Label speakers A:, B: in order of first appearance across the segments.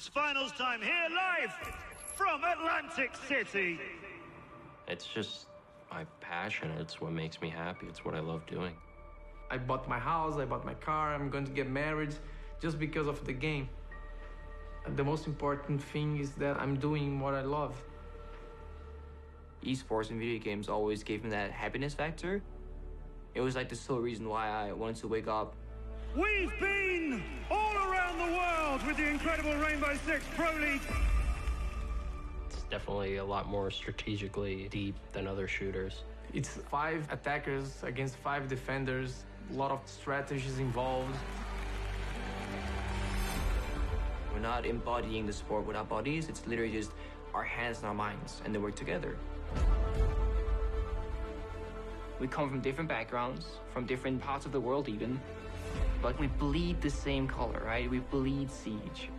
A: It's finals time here live from Atlantic City.
B: It's just my passion. It's what makes me happy. It's what I love doing.
C: I bought my house, I bought my car, I'm going to get married just because of the game. And the most important thing is that I'm doing what I love.
D: Esports and video games always gave me that happiness factor. It was like the sole reason why I wanted to wake up.
A: We've been all around the world with the incredible Rainbow Six Pro League.
B: It's definitely a lot more strategically deep than other shooters.
C: It's 5 attackers against 5 defenders, a lot of strategies involved.
D: We're not embodying the sport with our bodies, it's literally just our hands and our minds, and they work together. We come from different backgrounds, from different parts of the world even, but we bleed the same color, right? We bleed Siege.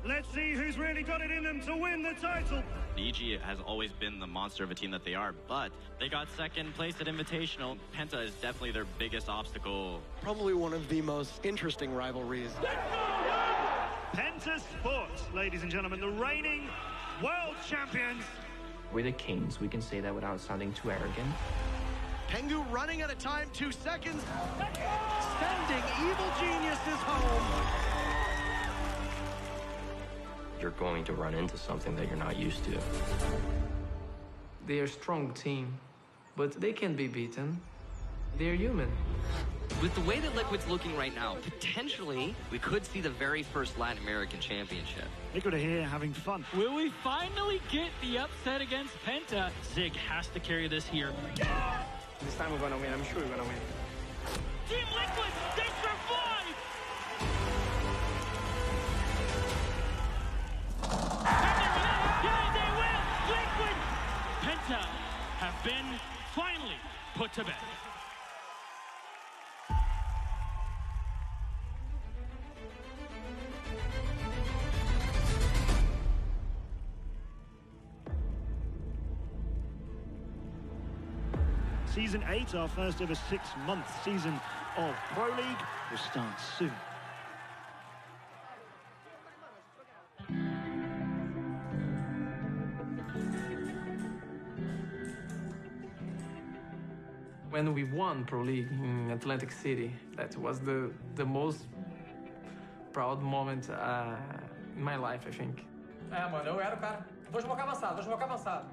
A: Let's see who's really got it in them to win the title.
E: EG has always been the monster of a team that they are, but they got second place at Invitational. Penta is definitely their biggest obstacle.
F: Probably one of the most interesting rivalries.
A: Penta Sports, ladies and gentlemen, the reigning world champions.
D: We're the kings, we can say that without sounding too arrogant.
F: Pengu running at a time 2 seconds, sending evil geniuses home.
B: You're going to run into something that you're not used to.
C: They are a strong team, but they can be beaten. They're human.
G: With the way that Liquid's looking right now, potentially, we could see the very first Latin American championship.
A: Liquid are here having fun.
H: Will we finally get the upset against Penta? Zig has to carry this here.
C: This time we're gonna win, I'm sure we're gonna win.
H: Team Liquid, they survive! Yeah, they win! Liquid! Penta have been finally put to bed.
A: Season 8, our first ever 6-month season of Pro League, will start soon.
C: When we won Pro League in Atlantic City, that was the most proud moment in my life, I think.
I: Mano, eu era o cara. Vou desmocar avançado.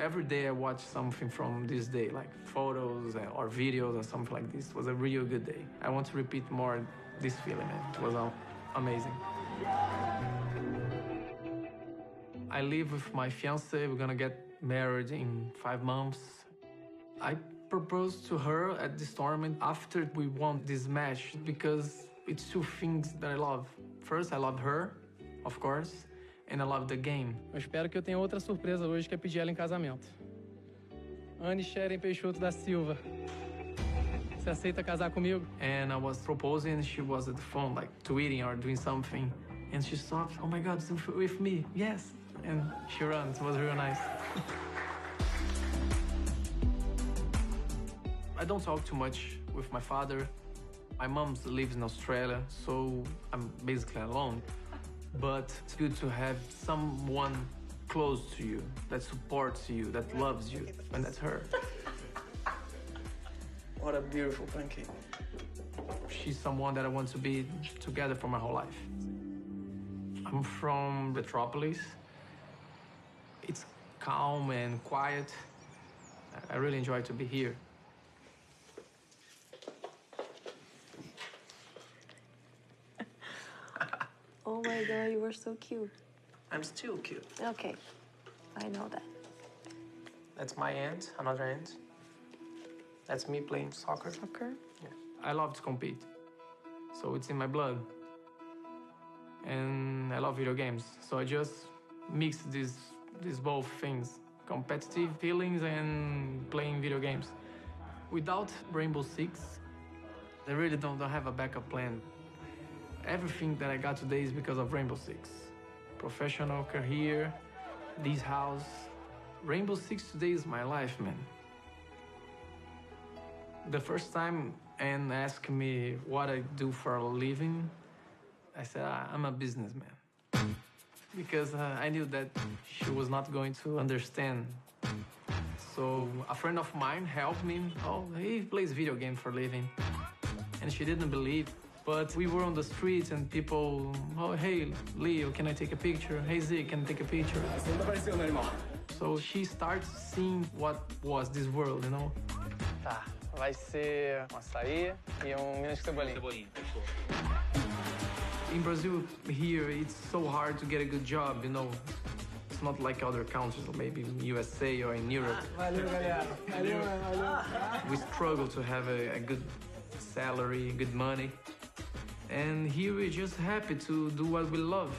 C: Every day I watch something from this day, like photos or videos or something like this. It was a real good day. I want to repeat more this feeling, man. It was amazing. I live with my fiancée. We're gonna get married in 5 months. I proposed to her at this tournament after we won this match because it's 2 things that I love. First, I love her, of course, and I love the game.
I: Eu espero que eu tenha outra surpresa hoje, que é pedir ela em casamento. Anne Sharon Peixoto da Silva. Você aceita casar comigo?
C: And I was proposing, and she was at the phone, like tweeting or doing something. And she stopped, oh my God, it's with me, yes. And she ran, it was real nice. I don't talk too much with my father. My mom lives in Australia, so I'm basically alone. But it's good to have someone close to you, that supports you, that loves you, and that's her.
I: What a beautiful pancake.
C: She's someone that I want to be together for my whole life. I'm from Metropolis. It's calm and quiet. I really enjoy to be here.
J: Oh my God, you were so cute.
C: I'm still cute.
J: Okay, I know that.
C: That's my aunt, another aunt. That's me playing soccer.
J: Soccer?
C: Yeah. I love to compete, so it's in my blood. And I love video games, so I just mix these both things, competitive feelings and playing video games. Without Rainbow Six, I really don't have a backup plan. Everything that I got today is because of Rainbow Six. Professional career, this house. Rainbow Six today is my life, man. The first time Anne asked me what I do for a living, I said, I'm a businessman. Because I knew that she was not going to understand. So a friend of mine helped me. Oh, he plays video games for a living. And she didn't believe. But we were on the streets and people, oh, hey, Leo, can I take a picture? Hey, Z, can I take a picture? So she starts seeing what was this world, you know?
I: Tá, vai ser um açaí e milho de cebolinha.
C: In Brazil, here, it's so hard to get a good job, you know? It's not like other countries, maybe in USA or in Europe. We struggle to have a good salary, good money. And here we're just happy to do what we love.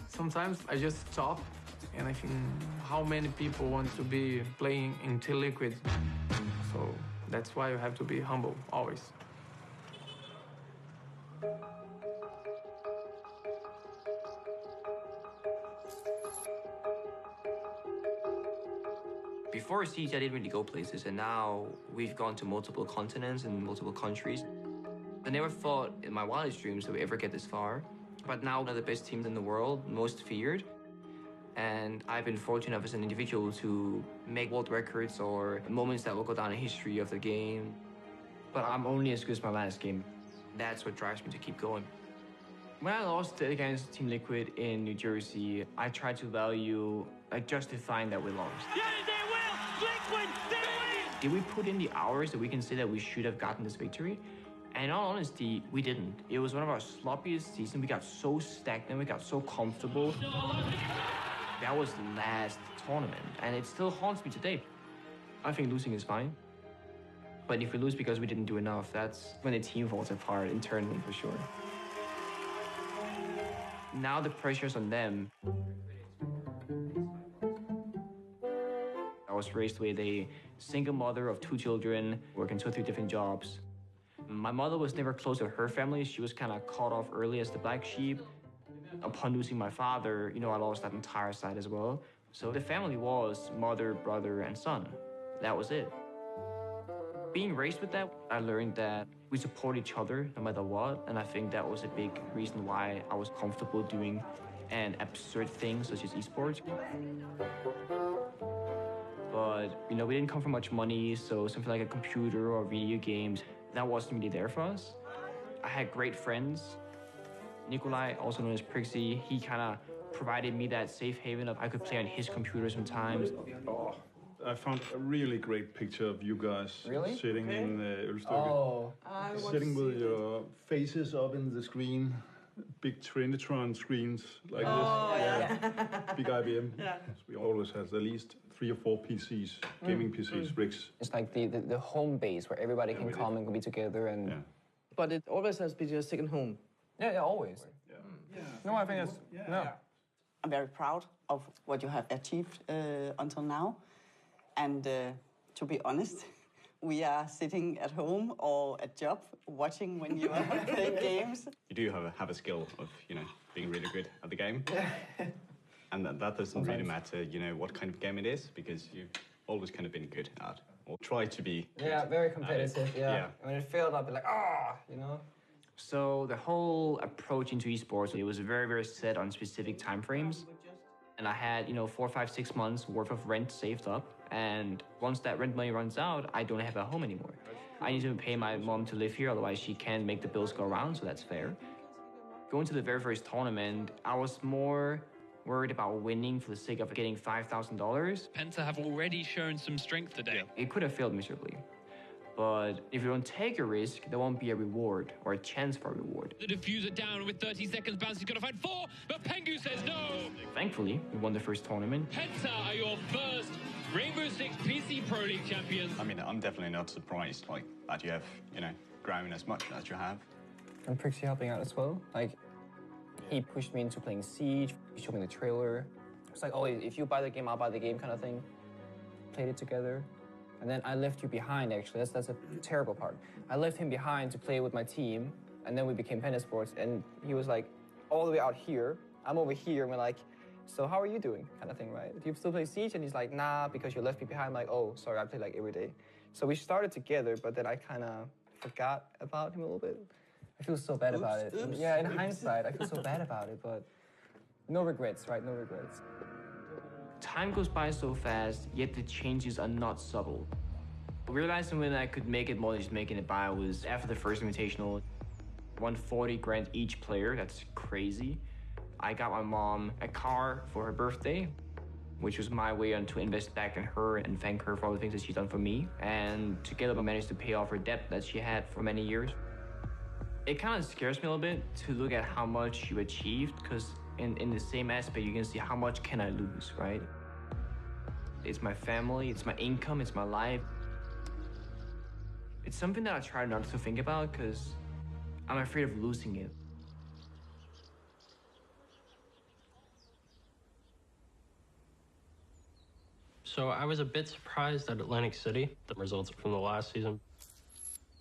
C: Sometimes I just stop and I think how many people want to be playing in T-Liquid. So that's why you have to be humble, always.
D: Before Siege, I didn't really go places, and now we've gone to multiple continents and multiple countries. I never thought in my wildest dreams that we ever get this far, but now one of the best teams in the world, most feared, and I've been fortunate enough as an individual to make world records or moments that will go down in history of the game. But I'm only as good as my last game. That's what drives me to keep going. When I lost against Team Liquid in New Jersey, I tried to value justifying that we lost.
H: Yeah, they will! Liquid, they win!
D: Did we put in the hours that we can say that we should have gotten this victory? And in all honesty, we didn't. It was one of our sloppiest seasons. We got so stagnant, we got so comfortable. That was the last tournament, and it still haunts me today. I think losing is fine. But if we lose because we didn't do enough, that's when the team falls apart internally for sure. Now the pressure's on them. I was raised with a single mother of 2 children, working 2 or 3 different jobs. My mother was never close to her family. She was kind of cut off early as the black sheep. Upon losing my father, I lost that entire side as well. So the family was mother, brother, and son. That was it. Being raised with that, I learned that we support each other no matter what, and I think that was a big reason why I was comfortable doing an absurd thing such as esports. But, we didn't come from much money, so something like a computer or video games, that wasn't really there for us. I had great friends. Nikolai, also known as Prixie, he kind of provided me that safe haven of I could play on his computer sometimes.
K: Oh, I found a really great picture of you guys sitting in Ølstykke.
I: Oh,
K: sitting with your faces up in the screen, big Trinitron screens like this. Yeah. Big IBM. Yeah. So we always have at least 3 or 4 PCs, gaming PCs, rigs.
L: It's like the home base where everybody can come and be together and.
M: Yeah. But it always has been your second home.
L: Yeah, always.
M: Yeah.
L: No, I think it's no.
N: I'm very proud of what you have achieved until now. And to be honest, we are sitting at home or at job watching when you are playing games.
O: You do have a skill of, being really good at the game. And that doesn't really matter, what kind of game it is, because you've always kind of been good at, or try to be.
L: Yeah, very competitive, yeah. When it failed, I'd be like,
D: So the whole approach into esports, it was very, very set on specific time frames. And I had, 4, 5, 6 months worth of rent saved up. And once that rent money runs out, I don't have a home anymore. I need to pay my mom to live here, otherwise she can't make the bills go around, so that's fair. Going to the very first tournament, I was more worried about winning for the sake of getting $5,000.
P: Penta have already shown some strength today.
D: It could have failed miserably. But if you don't take a risk, there won't be a reward or a chance for a reward.
P: The diffuser down with 30 seconds. Bouncy's got to find 4, but Pengu says no.
D: Thankfully, we won the first tournament.
P: Penta are your first Rainbow Six PC Pro League champions.
O: I mean, I'm definitely not surprised, that you have, grown as much as you have.
L: And Prixie helping out as well. He pushed me into playing Siege. He showed me the trailer. It's like, oh, if you buy the game, I'll buy the game kind of thing. Played it together. And then I left you behind, actually. That's a terrible part. I left him behind to play with my team, and then we became Penta Sports, and he was all the way out here. I'm over here, and we're so how are you doing? Kind of thing, right? Do you still play Siege? And he's like, nah, because you left me behind. I'm like, oh, sorry, I play every day. So we started together, but then I kind of forgot about him a little bit. I feel so bad about it. Yeah, in hindsight, I feel so bad about it, but no regrets, right? No regrets.
D: Time goes by so fast, yet the changes are not subtle. Realizing when I could make it more than just making it by was after the first Invitational. 140 grand each player, that's crazy. I got my mom a car for her birthday, which was my way to invest back in her and thank her for all the things that she's done for me. And together we managed to pay off her debt that she had for many years. It kind of scares me a little bit to look at how much you achieved, because in the same aspect, you can see how much can I lose, right? It's my family, it's my income, it's my life. It's something that I try not to think about because I'm afraid of losing it.
B: So I was a bit surprised at Atlantic City, the results from the last season.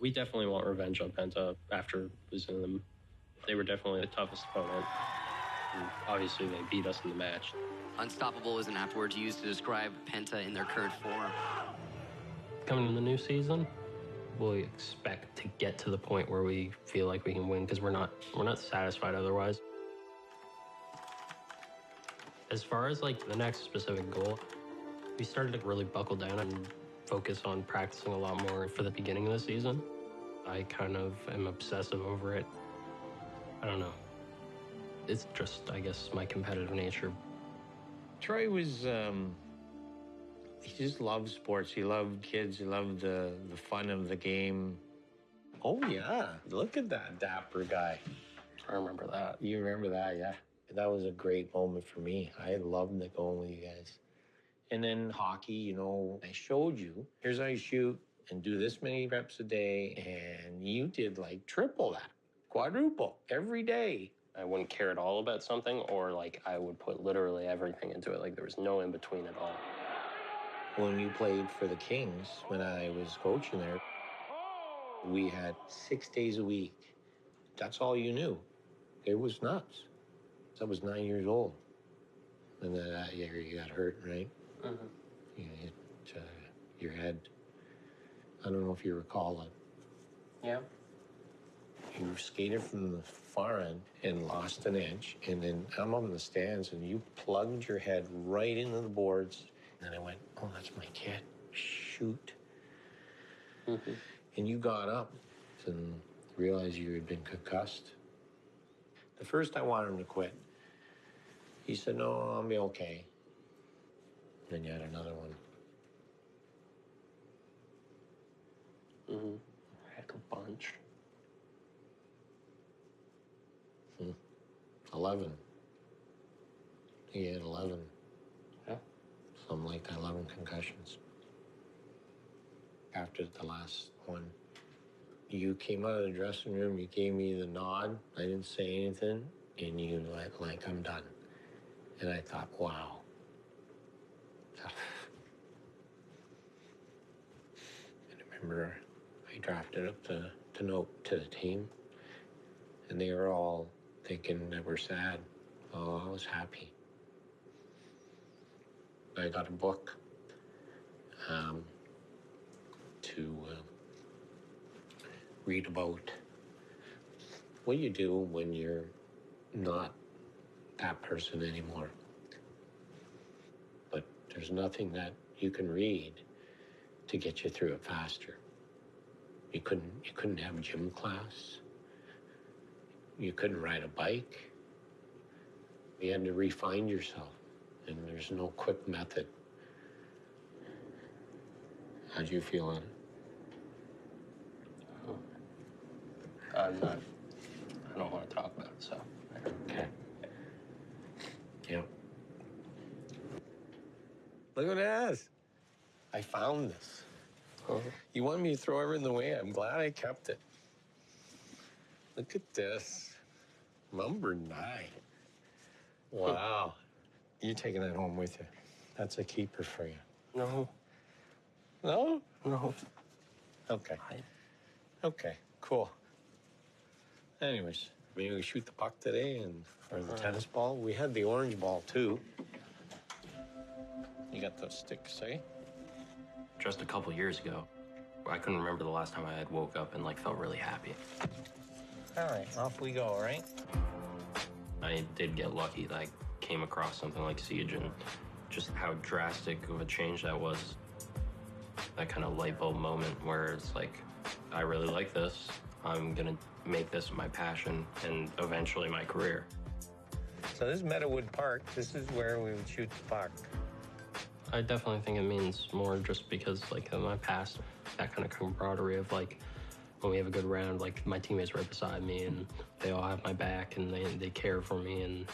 B: We definitely want revenge on Penta after losing them. They were definitely the toughest opponent. And obviously, they beat us in the match.
G: Unstoppable is an apt word to use to describe Penta in their current form.
B: Coming in the new season, we expect to get to the point where we feel like we can win, because we're not satisfied otherwise. As far as like the next specific goal, we started to really buckle down and focus on practicing a lot more for the beginning of the season. I kind of am obsessive over it. I don't know. It's just, I guess, my competitive nature.
Q: Troy was, he just loved sports. He loved kids. He loved the fun of the game.
R: Oh, yeah. Look at that dapper guy.
B: I remember that.
R: You remember that, yeah. That was a great moment for me. I loved going with you guys. And then hockey, you know, I showed you, here's how you shoot and do this many reps a day. And you did like triple that, quadruple every day.
B: I wouldn't care at all about something, or like I would put literally everything into it. Like there was no in between at all.
R: When you played for the Kings, when I was coaching there, we had 6 days a week. That's all you knew. It was nuts. I was 9 years old. And then that year you got hurt, right?
B: Mm-hmm.
R: You hit your head. I don't know if you recall it.
B: Yeah.
R: You skated from the far end and lost an inch, and then I'm up in the stands, and you plugged your head right into the boards. And I went, oh, that's my kid. Shoot.
B: Mm-hmm.
R: And you got up and realized you had been concussed. The first I wanted him to quit. He said, no, I'll be okay. Then you had another one.
B: Mm-hmm. Heck a bunch.
R: 11. He had 11.
B: Yeah.
R: Something like that, 11 concussions. After the last one, you came out of the dressing room, you gave me the nod. I didn't say anything, and you went like, I'm done. And I thought, wow. And I remember I drafted up the note to the team, and they were all thinking that we're sad. Oh, I was happy. I got a book to read about what you do when you're not that person anymore. But there's nothing that you can read to get you through it faster. You couldn't have gym class. You couldn't ride a bike. You had to refine yourself, and there's no quick method. How do you feel on it?
B: I don't want to talk about it, so.
R: Okay. Yeah.
Q: Look at this. I found this. You wanted me to throw everything away. I'm glad I kept it. Look at this. Number 9. Wow. You're taking that home with you.
R: That's a keeper for you.
B: No.
Q: No?
B: No.
Q: Okay. Okay, cool. Anyways, maybe we shoot the puck today or the tennis ball. We had the orange ball, too. You got those sticks, eh?
D: Just a couple years ago,
B: I couldn't remember the last time I had woke up and like felt really happy.
Q: All right, off we go, all right?
B: I did get lucky that I came across something like Siege and just how drastic of a change that was. That kind of light bulb moment where it's like, I really like this. I'm gonna make this my passion and eventually my career.
Q: So this is Meadowood Park. This is where we would shoot the puck.
B: I definitely think it means more just because, like, in my past, that kind of camaraderie of, like, when we have a good round, like, my teammates right beside me, and they all have my back, and they care for me,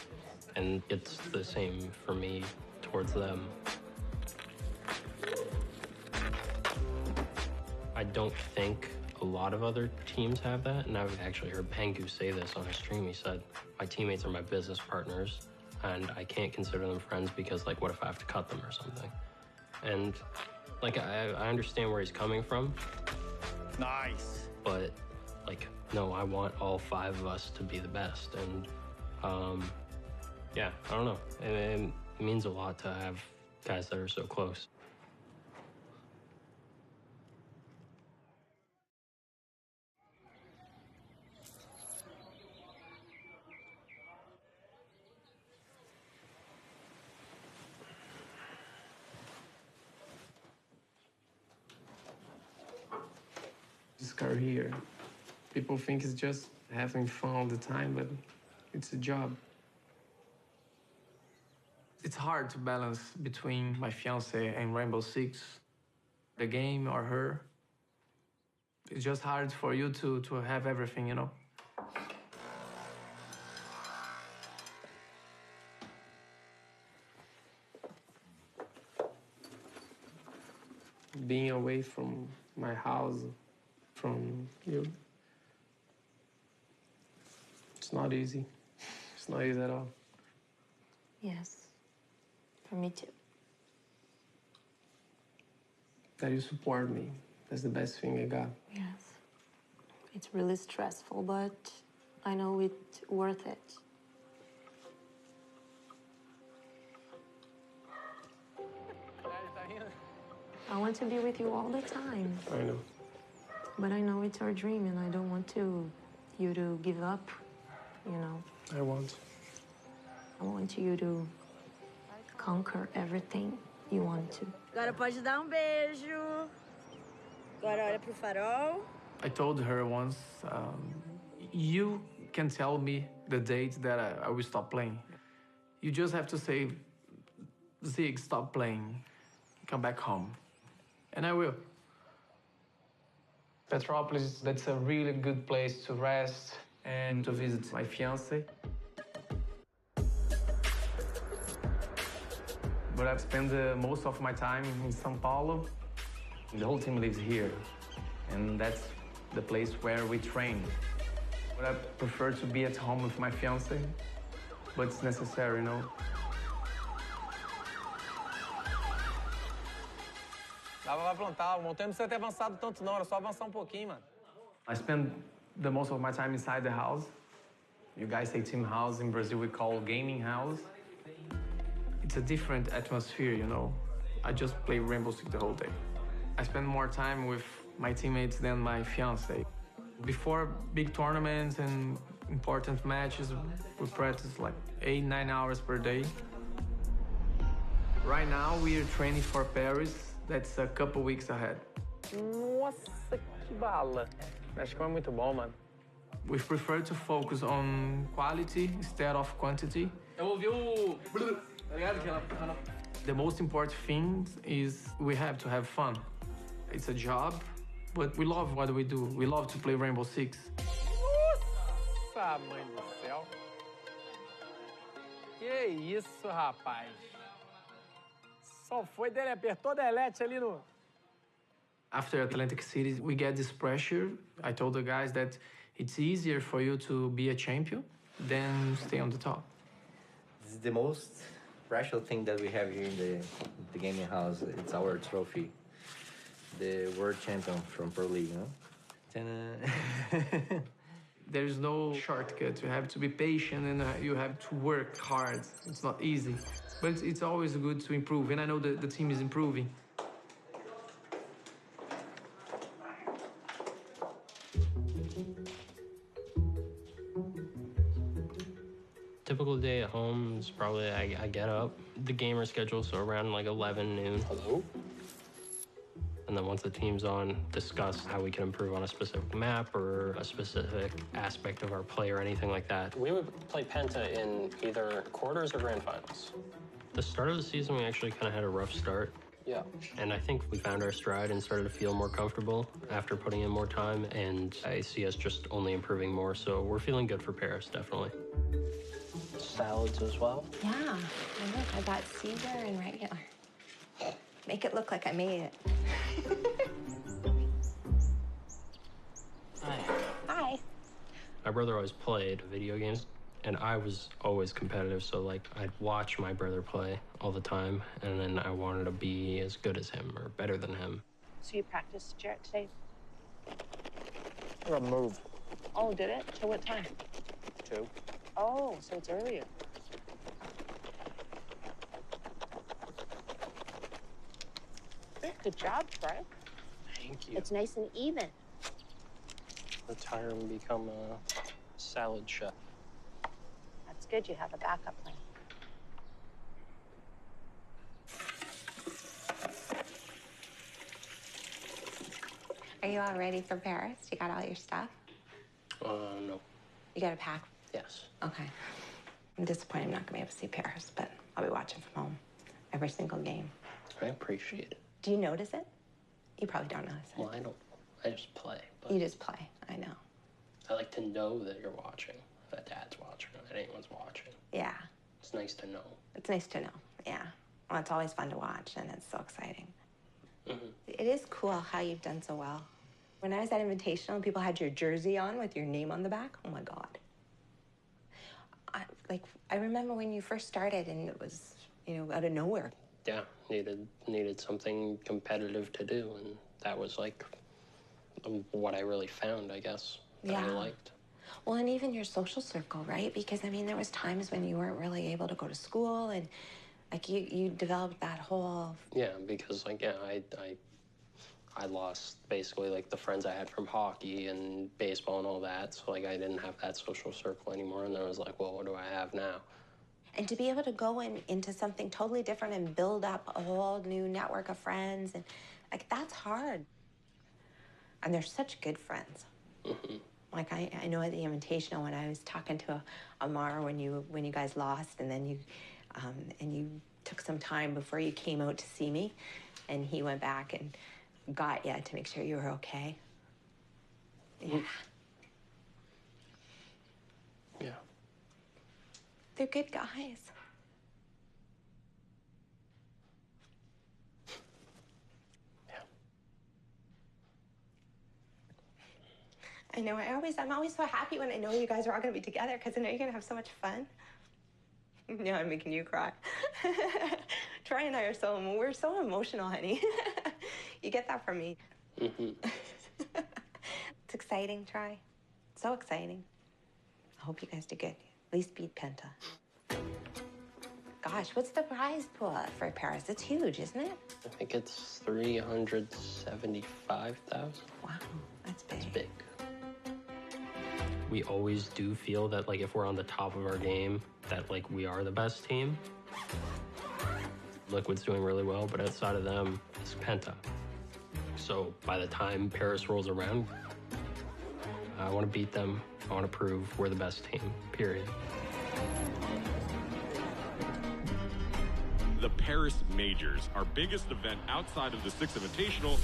B: and it's the same for me towards them. I don't think a lot of other teams have that, and I've actually heard Pengu say this on his stream. He said, my teammates are my business partners, and I can't consider them friends because, like, what if I have to cut them or something? And, like, I understand where he's coming from.
Q: Nice.
B: But, like, no, I want all 5 of us to be the best. And, yeah, I don't know. It means a lot to have guys that are so close.
C: This career, people think it's just having fun all the time, but it's a job. It's hard to balance between my fiance and Rainbow Six, the game or her. It's just hard for you to have everything, you know? Being away from my house, from you, it's not easy. It's not easy at all.
J: Yes, for me too.
C: That you support me, that's the best thing I got.
J: Yes. It's really stressful, but I know it's worth it. I want to be with you all the time.
C: I know.
J: But I know it's our dream, and I don't want you to give up, you know.
C: I want.
J: I want you to conquer everything you want to.
S: Agora pode dar beijo. Agora olha pro farol.
C: I told her once, you can tell me the date that I will stop playing. You just have to say, Zig, stop playing. Come back home. And I will. Petropolis, that's a really good place to rest and to visit my fiancé. But I've spent most of my time in São Paulo. The whole team lives here, and that's the place where we train. But I prefer to be at home with my fiancé, but it's necessary, you know?
T: Dava pra plantar, o montanha não precisa ter avançado tanto não, era só avançar pouquinho, mano.
C: I spend the most of my time inside the house. You guys say team house, in Brazil we call gaming house. It's a different atmosphere, you know? I just play Rainbow Six the whole day. I spend more time with my teammates than my fiancé. Before big tournaments and important matches, we practice like 8-9 hours per day. Right now, we are training for Paris. That's a couple weeks ahead.
T: Nossa, que bala. Acho que foi muito bom, mano.
C: We prefer to focus on quality instead of quantity.
T: Eu ouvi o...
C: The most important thing is we have to have fun. It's a job, but we love what we do. We love to play Rainbow Six.
T: Nossa, mãe do céu. Que isso, rapaz. Só foi dele, apertou delete ali no...
C: After Atlantic City, we get this pressure. I told the guys that it's easier for you to be a champion than stay on the top.
U: This is the most special thing that we have here in the gaming house. It's our trophy. The world champion from Pro League, you know?
C: There is no shortcut. You have to be patient and you have to work hard. It's not easy. But it's always good to improve. And I know that the team is improving.
B: Typical day at home is probably I get up, the gamer schedule, so around like 11 noon. Hello? And then once the team's on, discuss how we can improve on a specific map or a specific aspect of our play or anything like that. We would play Penta in either quarters or grand finals. The start of the season, we actually kind of had a rough start. Yeah. And I think we found our stride and started to feel more comfortable after putting in more time, and I see us just only improving more, so we're feeling good for Paris, definitely. Salads as well?
E: Yeah. And look, I got Caesar and regular. Make it look like I made it.
B: Hi.
E: Hi.
B: My brother always played video games, and I was always competitive, so like I'd watch my brother play all the time, and then I wanted to be as good as him or better than him.
V: So you practiced Jarrett today?
B: Or a move.
V: Oh, did it? Till what time?
B: 2.
V: Oh, so it's earlier. Good job, Brian.
B: Thank you.
V: It's nice and even.
B: Retire and become a salad chef.
V: That's good. You have a backup plan.
E: Are you all ready for Paris? You got all your stuff?
B: No.
E: You got a pack?
B: Yes.
E: Okay. I'm disappointed I'm not going to be able to see Paris, but I'll be watching from home every single game.
B: I appreciate it.
E: Do you notice it? You probably don't notice it.
B: Well, I don't. I just play. But
E: You just play. I know.
B: I like to know that you're watching, that Dad's watching, that anyone's watching.
E: Yeah.
B: It's nice to know.
E: It's nice to know. Yeah. Well, it's always fun to watch, and it's so exciting.
B: Mm-hmm.
E: It is cool how you've done so well. When I was at Invitational and people had your jersey on with your name on the back, oh my God. I remember when you first started and it was, out of nowhere.
B: Yeah, needed something competitive to do, and that was like what I really found, I guess, that I liked.
E: Well, and even your social circle, right? Because, there was times when you weren't really able to go to school, and, you developed that whole...
B: Yeah, because, I lost basically, the friends I had from hockey and baseball and all that, so, I didn't have that social circle anymore, and then I was like, well, what do I have now?
E: And to be able to go into something totally different and build up a whole new network of friends, and, that's hard. And they're such good friends.
B: Mm-hmm.
E: I know at the Invitational when I was talking to Amar when you guys lost, and then you took some time before you came out to see me, and he went back and got you to make sure you were okay. Yeah.
B: Yeah.
E: They're good guys. I know. I'm always so happy when I know you guys are all going to be together because I know you're going to have so much fun. Yeah, I'm making you cry. Troy and I we're so emotional, honey. You get that from me.
B: Mm-hmm.
E: It's exciting, Troy. So exciting. I hope you guys do good. At least beat Penta. Gosh, what's the prize pool for Paris? It's huge, isn't it?
B: I think it's 375,000.
E: Wow, that's big.
B: It's big. We always do feel that, if we're on the top of our game, that, we are the best team. Liquid's doing really well, but outside of them, it's Penta. So by the time Paris rolls around, I want to beat them. I want to prove we're the best team, period.
W: The Paris Majors, our biggest event outside of the Six Invitational.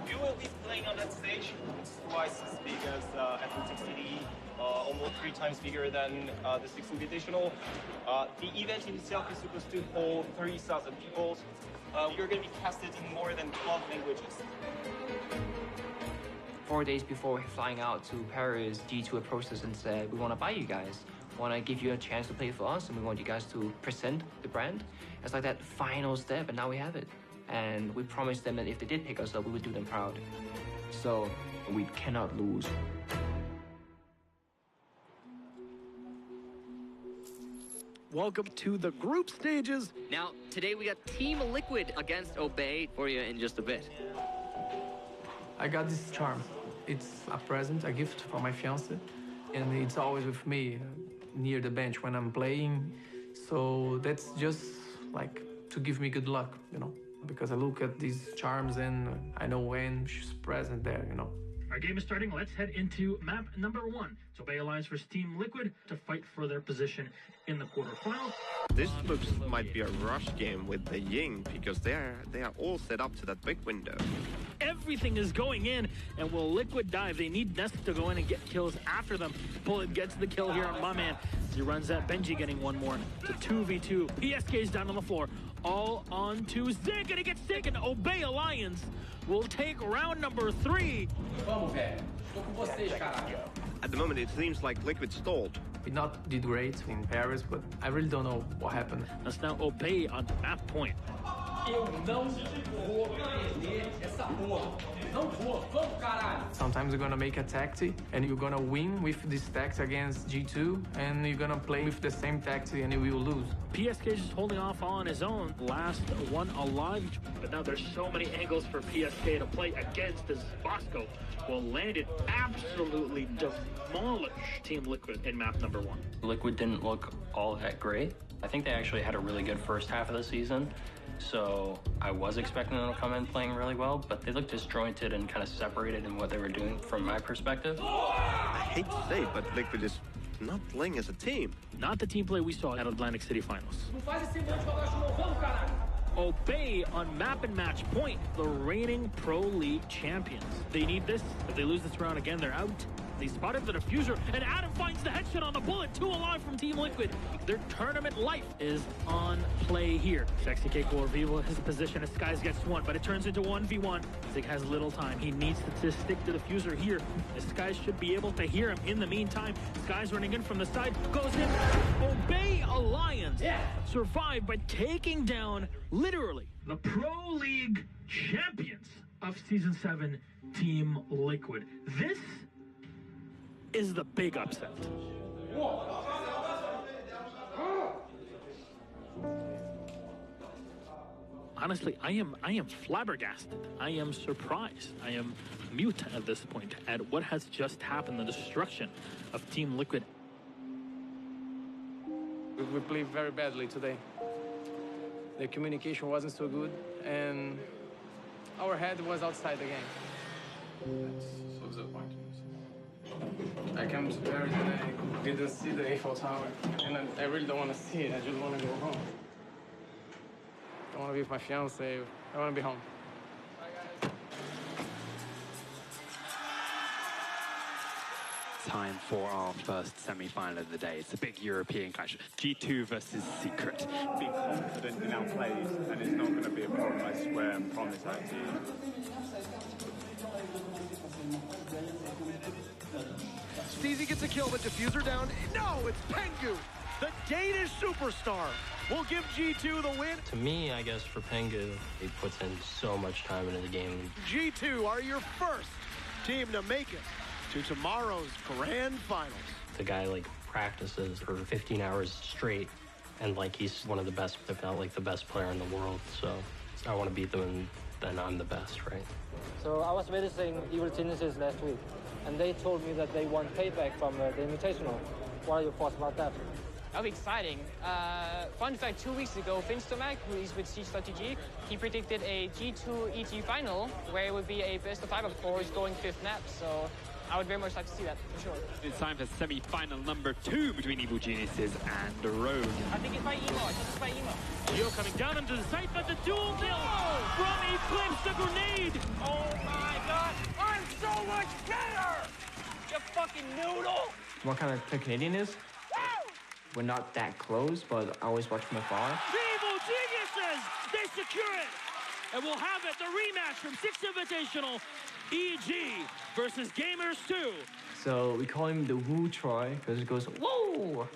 X: You will be playing on that stage. It's twice as big as Atlantic City, almost 3 times bigger than the Six Invitational. The event in itself is supposed to hold 30,000 people. You're going to be casted in more than 12 languages.
D: 4 days before flying out to Paris, G2 approached us and said, we want to buy you guys. We want to give you a chance to play for us, and we want you guys to present the brand. It's like that final step, and now we have it. And we promised them that if they did pick us up, we would do them proud. So we cannot lose.
F: Welcome to the group stages.
G: Now, today we got Team Liquid against Obey for you in just a bit.
C: I got this charm. It's a present, a gift from my fiance, and it's always with me near the bench when I'm playing. So that's just like to give me good luck, you know, because I look at these charms and I know when she's present there, you know.
A: Our game is starting. Let's head into map number 1. So Bay Alliance versus Team Liquid to fight for their position in the quarterfinal.
H: This looks might be a rush game with the Ying because they are all set up to that big window.
A: Everything is going in, and will Liquid dive? They need Nest to go in and get kills after them. Bullet gets the kill here on my man. He runs at Benji getting one more. It's a 2v2. PSK's down on the floor. All on to Zig, and he gets sick, and Obey Alliance will take round number 3.
H: At the moment, it seems like Liquid stalled.
C: We not did great in Paris, but I really don't know what happened.
A: That's now Obey on map point.
C: Sometimes you're gonna make a tactic and you're gonna win with this tactic against G2, and you're gonna play with the same tactic and you will lose.
A: PSK is just holding off on his own. Last one alive. But now there's so many angles for PSK to play against as Bosco will land it, absolutely demolish Team Liquid in map number 1.
B: Liquid didn't look all that great. I think they actually had a really good first half of the season. So I was expecting them to come in playing really well, but they looked disjointed and kind of separated in what they were doing from my perspective.
H: I hate to say it, but Liquid is not playing as a team.
A: Not the team play we saw at Atlantic City Finals. Obey on map and match point, the reigning Pro League champions. They need this. If they lose this round again, they're out. They spotted the diffuser, and Adam finds the headshot on the bullet. 2 alive from Team Liquid. Their tournament life is on play here. Sexy Cake will reveal his position as Skies gets one, but it turns into 1v1. Zig has little time. He needs to stick to the diffuser here. The Skies should be able to hear him in the meantime. Skies running in from the side, goes in. Obey Alliance survived by taking down, literally, the Pro League champions of Season 7, Team Liquid. This is the big upset. Honestly, I am flabbergasted. I am surprised. I am mute at this point at what has just happened, the destruction of Team Liquid.
C: We played very badly today. The communication wasn't so good, and our head was outside the game. That's so disappointing. I came to Paris and I didn't see the Eiffel Tower, and I really don't want to see it. I just want to go home. I want to be with my fiance. I want to be home.
I: Time for our first semi-final of the day. It's a big European clash. G2 versus Secret.
O: Be confident in our plays, and it's not going to be a problem, I swear and promise that to you.
F: Steezy gets a kill, but diffuser down. No, it's Pengu, the Danish superstar, will give G2 the win.
B: To me, I guess for Pengu, he puts in so much time into the game.
F: G2 are your first team to make it to tomorrow's grand finals.
B: The guy like practices for 15 hours straight, and like he's one of the best, if not like the best player in the world. So I want to beat them, and then I'm the best, right?
K: So I was visiting Evil Geniuses last week, and they told me that they want payback from the Invitational. What are your thoughts about that?
Y: That'll be exciting. Fun fact, 2 weeks ago, Finstomac, who is with Siege.gg, he predicted a G2 EG final where it would be a best of 5, of course, going 5th map. So I would very much like to see that, for sure.
I: It's time for semi-final number 2 between Evil Geniuses and Rogue.
Y: I think it's by Emo. I think it's by Emo.
A: Yo coming down into the site, but the dual kill from Eclipse, the grenade.
Y: Oh my god, I'm so much better! You fucking noodle!
D: What kind of play Canadian is? We're not that close, but I always watch from afar.
A: Evil Geniuses, they secure it. And we'll have it, the rematch from Six Invitational, EG versus Gamers 2.
D: So we call him the Woo Troy, because it goes, whoa!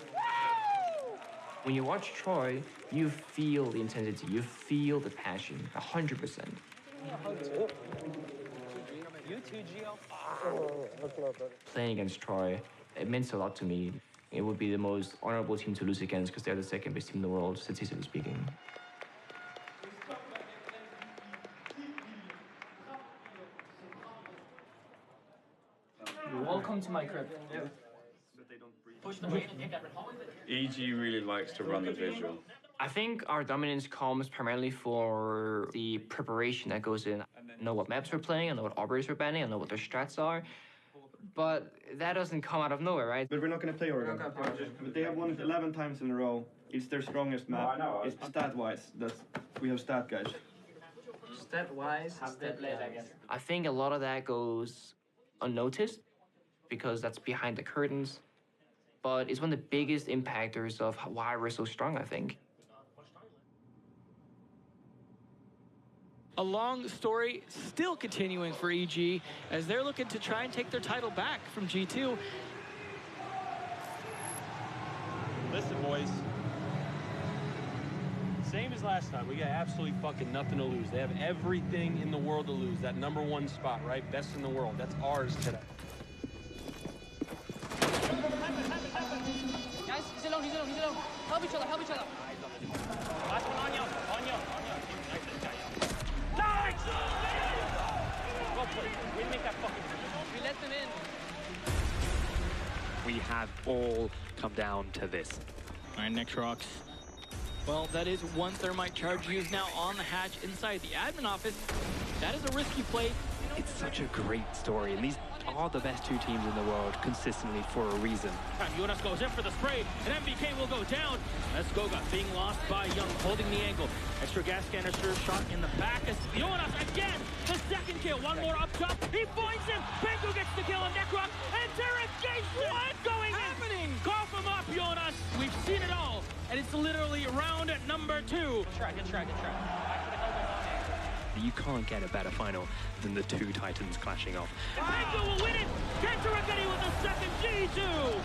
D: When you watch Troy, you feel the intensity, you feel the passion, 100%. Playing against Troy, it meant a lot to me. It would be the most honorable team to lose against because they're the second best team in the world, statistically speaking. Welcome to my crib. Push the weight.
L: EG really likes to run the visual.
D: I think our dominance comes primarily for the preparation that goes in. I know what maps we're playing, I know what operators we're banning, I know what their strats are. But that doesn't come out of nowhere, right?
M: But we're not going to play Oregon. But they have won it 11 times in a row. It's their strongest map. It's stat-wise. We have stat guys.
D: Stat-wise, I think a lot of that goes unnoticed because that's behind the curtains. But it's one of the biggest impactors of why we're so strong, I think.
A: A long story still continuing for EG as they're looking to try and take their title back from G2.
N: Listen, boys. Same as last time. We got absolutely fucking nothing to lose. They have everything in the world to lose. That #1 spot, right? Best in the world. That's ours today.
Y: Guys, he's alone, he's alone, he's alone. Help each other, help each other.
N: Last one on you, on you.
Y: Nice!
N: Well played. We didn't make that fucking decision.
Y: We let them in.
I: We have all come down to this.
A: All right, Nectrox. Well, that is one thermite charge used now on the hatch inside the admin office. That is a risky play.
I: It's such a great story, and these are the best two teams in the world consistently for a reason.
A: Jonas goes in for the spray, and MBK will go down. That's Goga being lost by Young, holding the angle. Extra gas canister shot in the back. As Jonas again, the second kill. One more up top. He finds him. Pengu gets the kill on Necroc. Interrogation! What going happening? Cough him up, Jonas. We've seen it all, and it's literally round number 2.
Y: Good try, good try, good try.
I: You can't get a better final than the two Titans clashing off.
A: Pengu will win it! Interrogation with the second G2!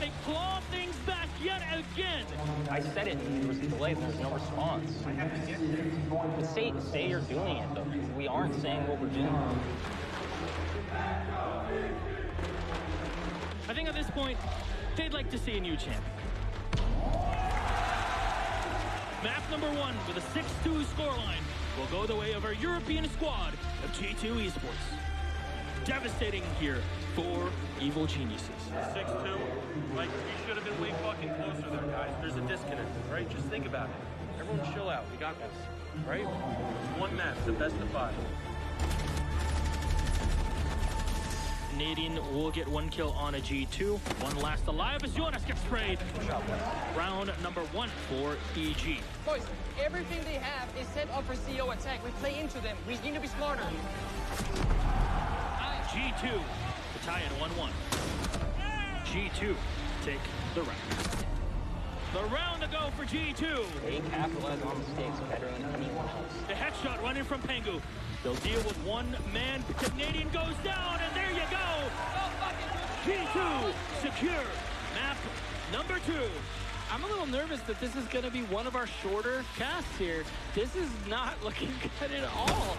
A: They claw things back yet again.
P: I said it, there was a delay, there's no response. I have to get there. But say you're doing it, though. We aren't saying what we're doing.
A: I think at this point, they'd like to see a new champ. Map number 1 with a 6-2 scoreline will go the way of our European squad of G2 Esports. Devastating here for Evil Geniuses.
N: 6-2. Like, you should have been way fucking closer there, guys. There's a disconnect, right? Just think about it. Everyone chill out. We got this, right? One match, the best of 5.
A: Canadian will get 1 kill on a G2. One last alive as Jonas gets sprayed. Round number 1 for EG.
Y: Boys, everything they have is set up for CO attack. We play into them. We need to be smarter.
A: G2 to tie at 1-1. G2 take the round. The round to go for G2.
P: They capitalize on mistakes better than anyone else.
A: The headshot running from Pengu. They'll deal with one man. Canadian goes down, and there you go. G2 secure. Map number 2. I'm a little nervous that this is going to be one of our shorter casts here. This is not looking good at all.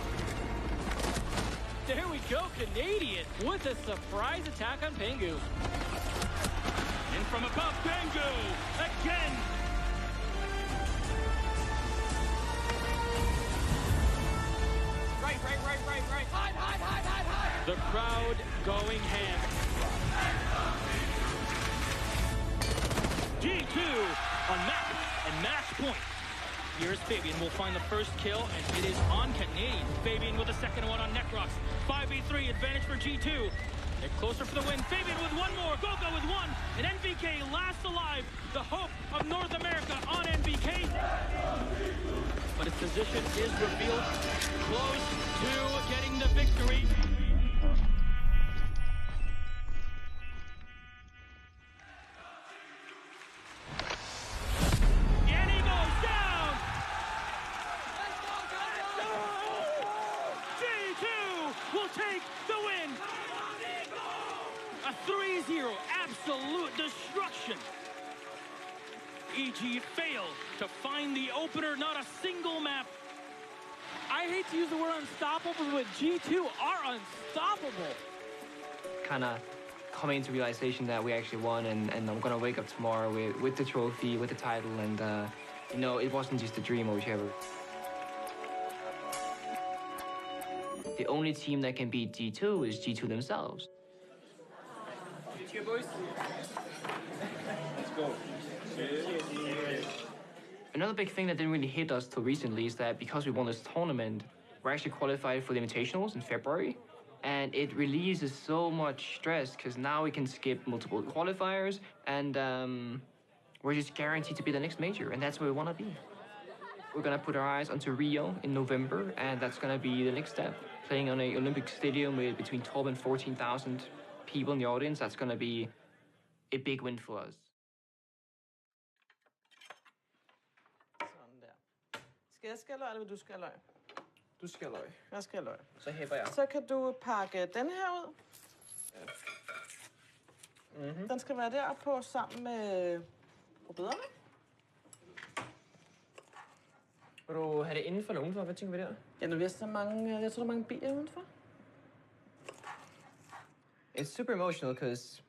A: There we go, Canadian with a surprise attack on Pengu. In from above, Pengu again.
Y: Right. Hide.
A: The crowd going ham. G2 on map and match point. Here's Fabian will find the first kill, and it is on Canadian. Fabian with the second one on Necrox. 5v3 advantage for G2. Get closer for the win. Fabian with one more. Gogo with 1. And NVK last alive. The hope of North America on NVK. But his position is revealed. Close to getting the victory. And he goes down. G2 will take the win. A 3-0 absolute destruction. EG failed to find the opener, not a single map. I hate to use the word unstoppable, but G2 are unstoppable.
D: Kind of coming to realization that we actually won, and I'm gonna wake up tomorrow with the trophy, with the title, and you know, it wasn't just a dream or whichever. The only team that can beat G2 is G2 themselves.
X: Cheers, boys. Let's go.
D: Another big thing that didn't really hit us till recently is that because we won this tournament, we're actually qualified for the Invitationals in February. And it relieves so much stress because now we can skip multiple qualifiers and we're just guaranteed to be the next major, and that's where we want to be. We're going to put our eyes onto Rio in November, and that's going to be the next step. Playing on an Olympic stadium with between 12 and 14,000 people in the audience, that's going to be a big win for us.
J: Sådan der. Skal jeg skære løg, eller vil du skære løg?
D: Du skal løg.
J: Jeg skal løg.
D: Så hæpper jeg.
J: Så kan du pakke den her ud.
D: Mm-hmm.
J: Den skal være deroppe på sammen med rødbederne.
D: Vil du have det indenfor eller udenfor? Hvad tænker vi der?
J: Ja, nu er så mange, jeg tror, der er mange biler udenfor.
D: It's super emotional because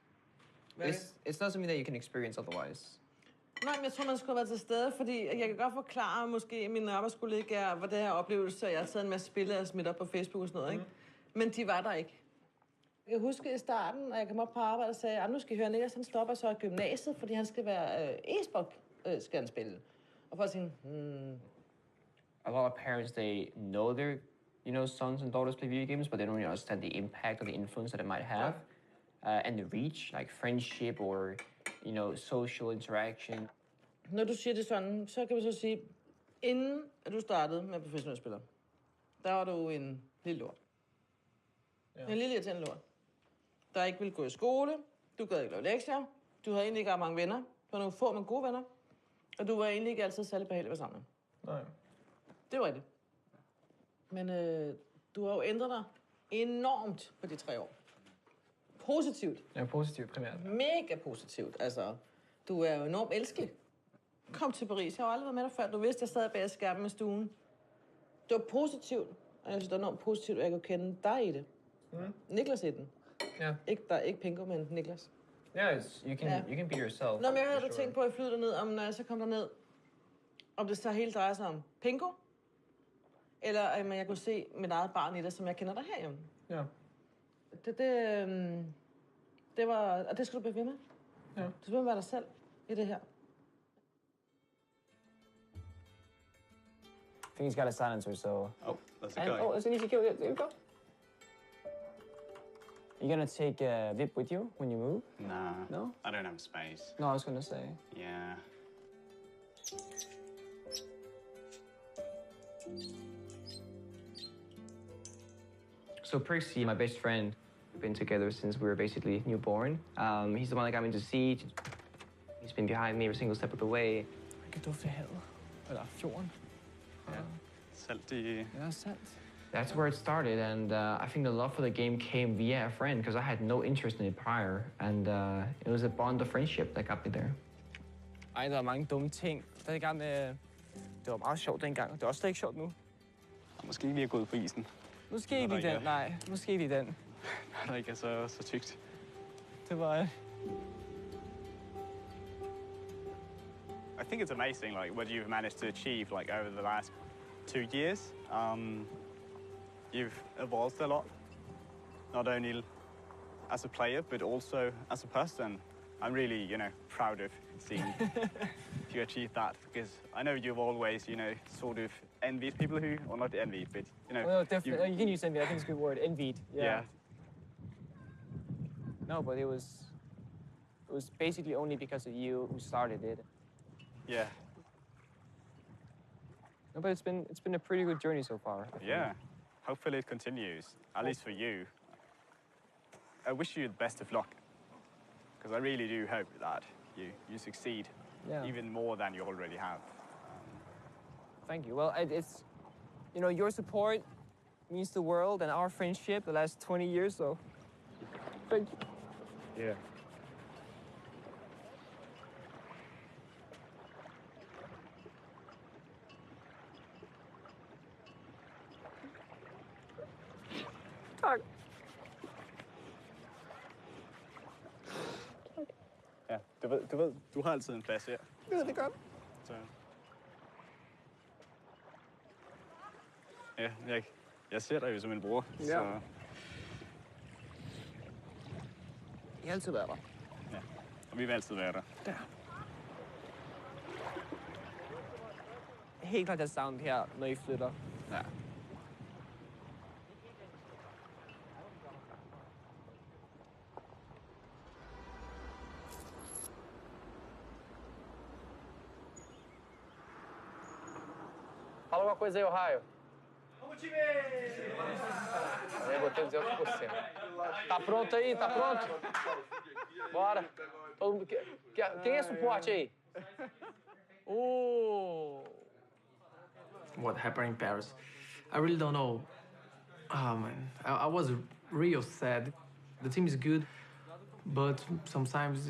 D: it's not something that you can experience otherwise.
J: Nej, men jeg tror, man skulle være til stede, fordi jeg kan godt forklare måske mine arbejdskollegaer, hvad det her oplevelse, jeg har taget en masse spillere og smidt op på Facebook og sådan noget, ikke? Men de var der ikke. Jeg kan huske i starten, når jeg kom op på arbejde og sagde, at nu skal I høre, Niklas, han stopper så i gymnasiet, fordi han skal være e-sport, skal han spille. Og folk siger,
D: A lot of parents, they know their, sons and daughters play video games, but they don't really understand the impact or the influence that it might have, and the reach, like friendship or, social interaction.
J: Når du siger det sådan, så kan vi så sige, inden at du startede med professionelle spillere, der var du en lille lort. Ja. En lille irriterende lort. Der ikke ville gå i skole, du gad ikke lave lektier, du havde egentlig ikke ret mange venner, du var nogle få, men gode venner, og du var egentlig ikke altid særlig behagelig at være sammen med.
D: Nej.
J: Det var det. Men du har jo ændret dig enormt på de 3 år. Positivt.
D: Ja, positivt primært.
J: Mega positivt. Altså, du er jo enormt elskelig. Kom til Paris. Jeg har aldrig været med dig før. Du vidste, jeg sad bag skærmen i stuen. Det var positivt. Og jeg synes, det var enormt positivt, at jeg kunne kende dig i det. Niklas i den.
D: Ja.
J: Ikke Pengu, men Niklas.
D: Yeah, you can be yourself.
J: Nå, men jeg havde tænkt på, at jeg flyder derned, om når jeg så kom derned, om det så hele drejer sig om Pengu, eller at jeg kunne se mit eget barn i det, som jeg kender dig herhjemme.
D: Ja.
J: Det var... Og det skal du blive ved med.
D: Ja.
J: Du skal være dig selv i det her.
Q: I think he's got a silencer, so...
O: Oh, that's a guy.
Q: Oh, that's an easy kill. There you go. You gonna take Vip with you when you move?
O: Nah.
Q: No?
O: I don't have space.
Q: No, I was gonna say.
O: Yeah.
D: So Prixie, my best friend, we've been together since we were basically newborn. He's the one that got me into Siege. He's been behind me every single step of the way.
Q: Jeg kan dufte havet. Eller fjorden.
O: Ja. Salt i...
Q: Ja, salt.
D: That's where it started, and I think the love for the game came via a friend, because I had no interest in it prior, and it was a bond of friendship that got me there.
Q: Ej, der er mange dumme ting. Dengang, det var meget sjovt dengang, det er også stadig sjovt nu.
O: Måske ikke lige at gå ud på isen.
Q: Måske ikke lige den, nej. Måske ikke lige den.
O: Der ikke er så tykt.
Q: Det var...
O: I think it's amazing, like, what you've managed to achieve, like, over the last 2 years. You've evolved a lot, not only as a player, but also as a person. I'm really, proud of seeing you achieve that, because I know you've always, sort of envied people who, or not envied, but,
Q: Well, definitely, you can use envied. I think it's a good word, envied. Yeah. No, but it was basically only because of you who started it.
O: Yeah.
Q: No, but it's been a pretty good journey so far.
O: Yeah. Hopefully it continues, at least for you. I wish you the best of luck, because I really do hope that you succeed even more than you already have.
Q: Thank you. Well, it's, your support means the world, and our friendship the last 20 years, so thank you.
O: Yeah.
Q: Tak.
O: Ja, du har altid en plads her.
Q: Ja, det er godt.
O: Så. Ja, jeg ser dig jo som en bror,
Q: Ja.
O: så...
Q: Jeg har altid været der.
O: vi vel studere.
Q: Helt klart, jeg savner her, når I flytter.
O: Ja.
Q: Fala uma coisa aí, Ohio. Vamos, time! Eu botei 200%. Tá pronto aí? Tá pronto? Bora. Todo mundo... Quem é suporte aí?
C: What happened in Paris? I really don't know. Oh man, I was real sad. The team is good, but sometimes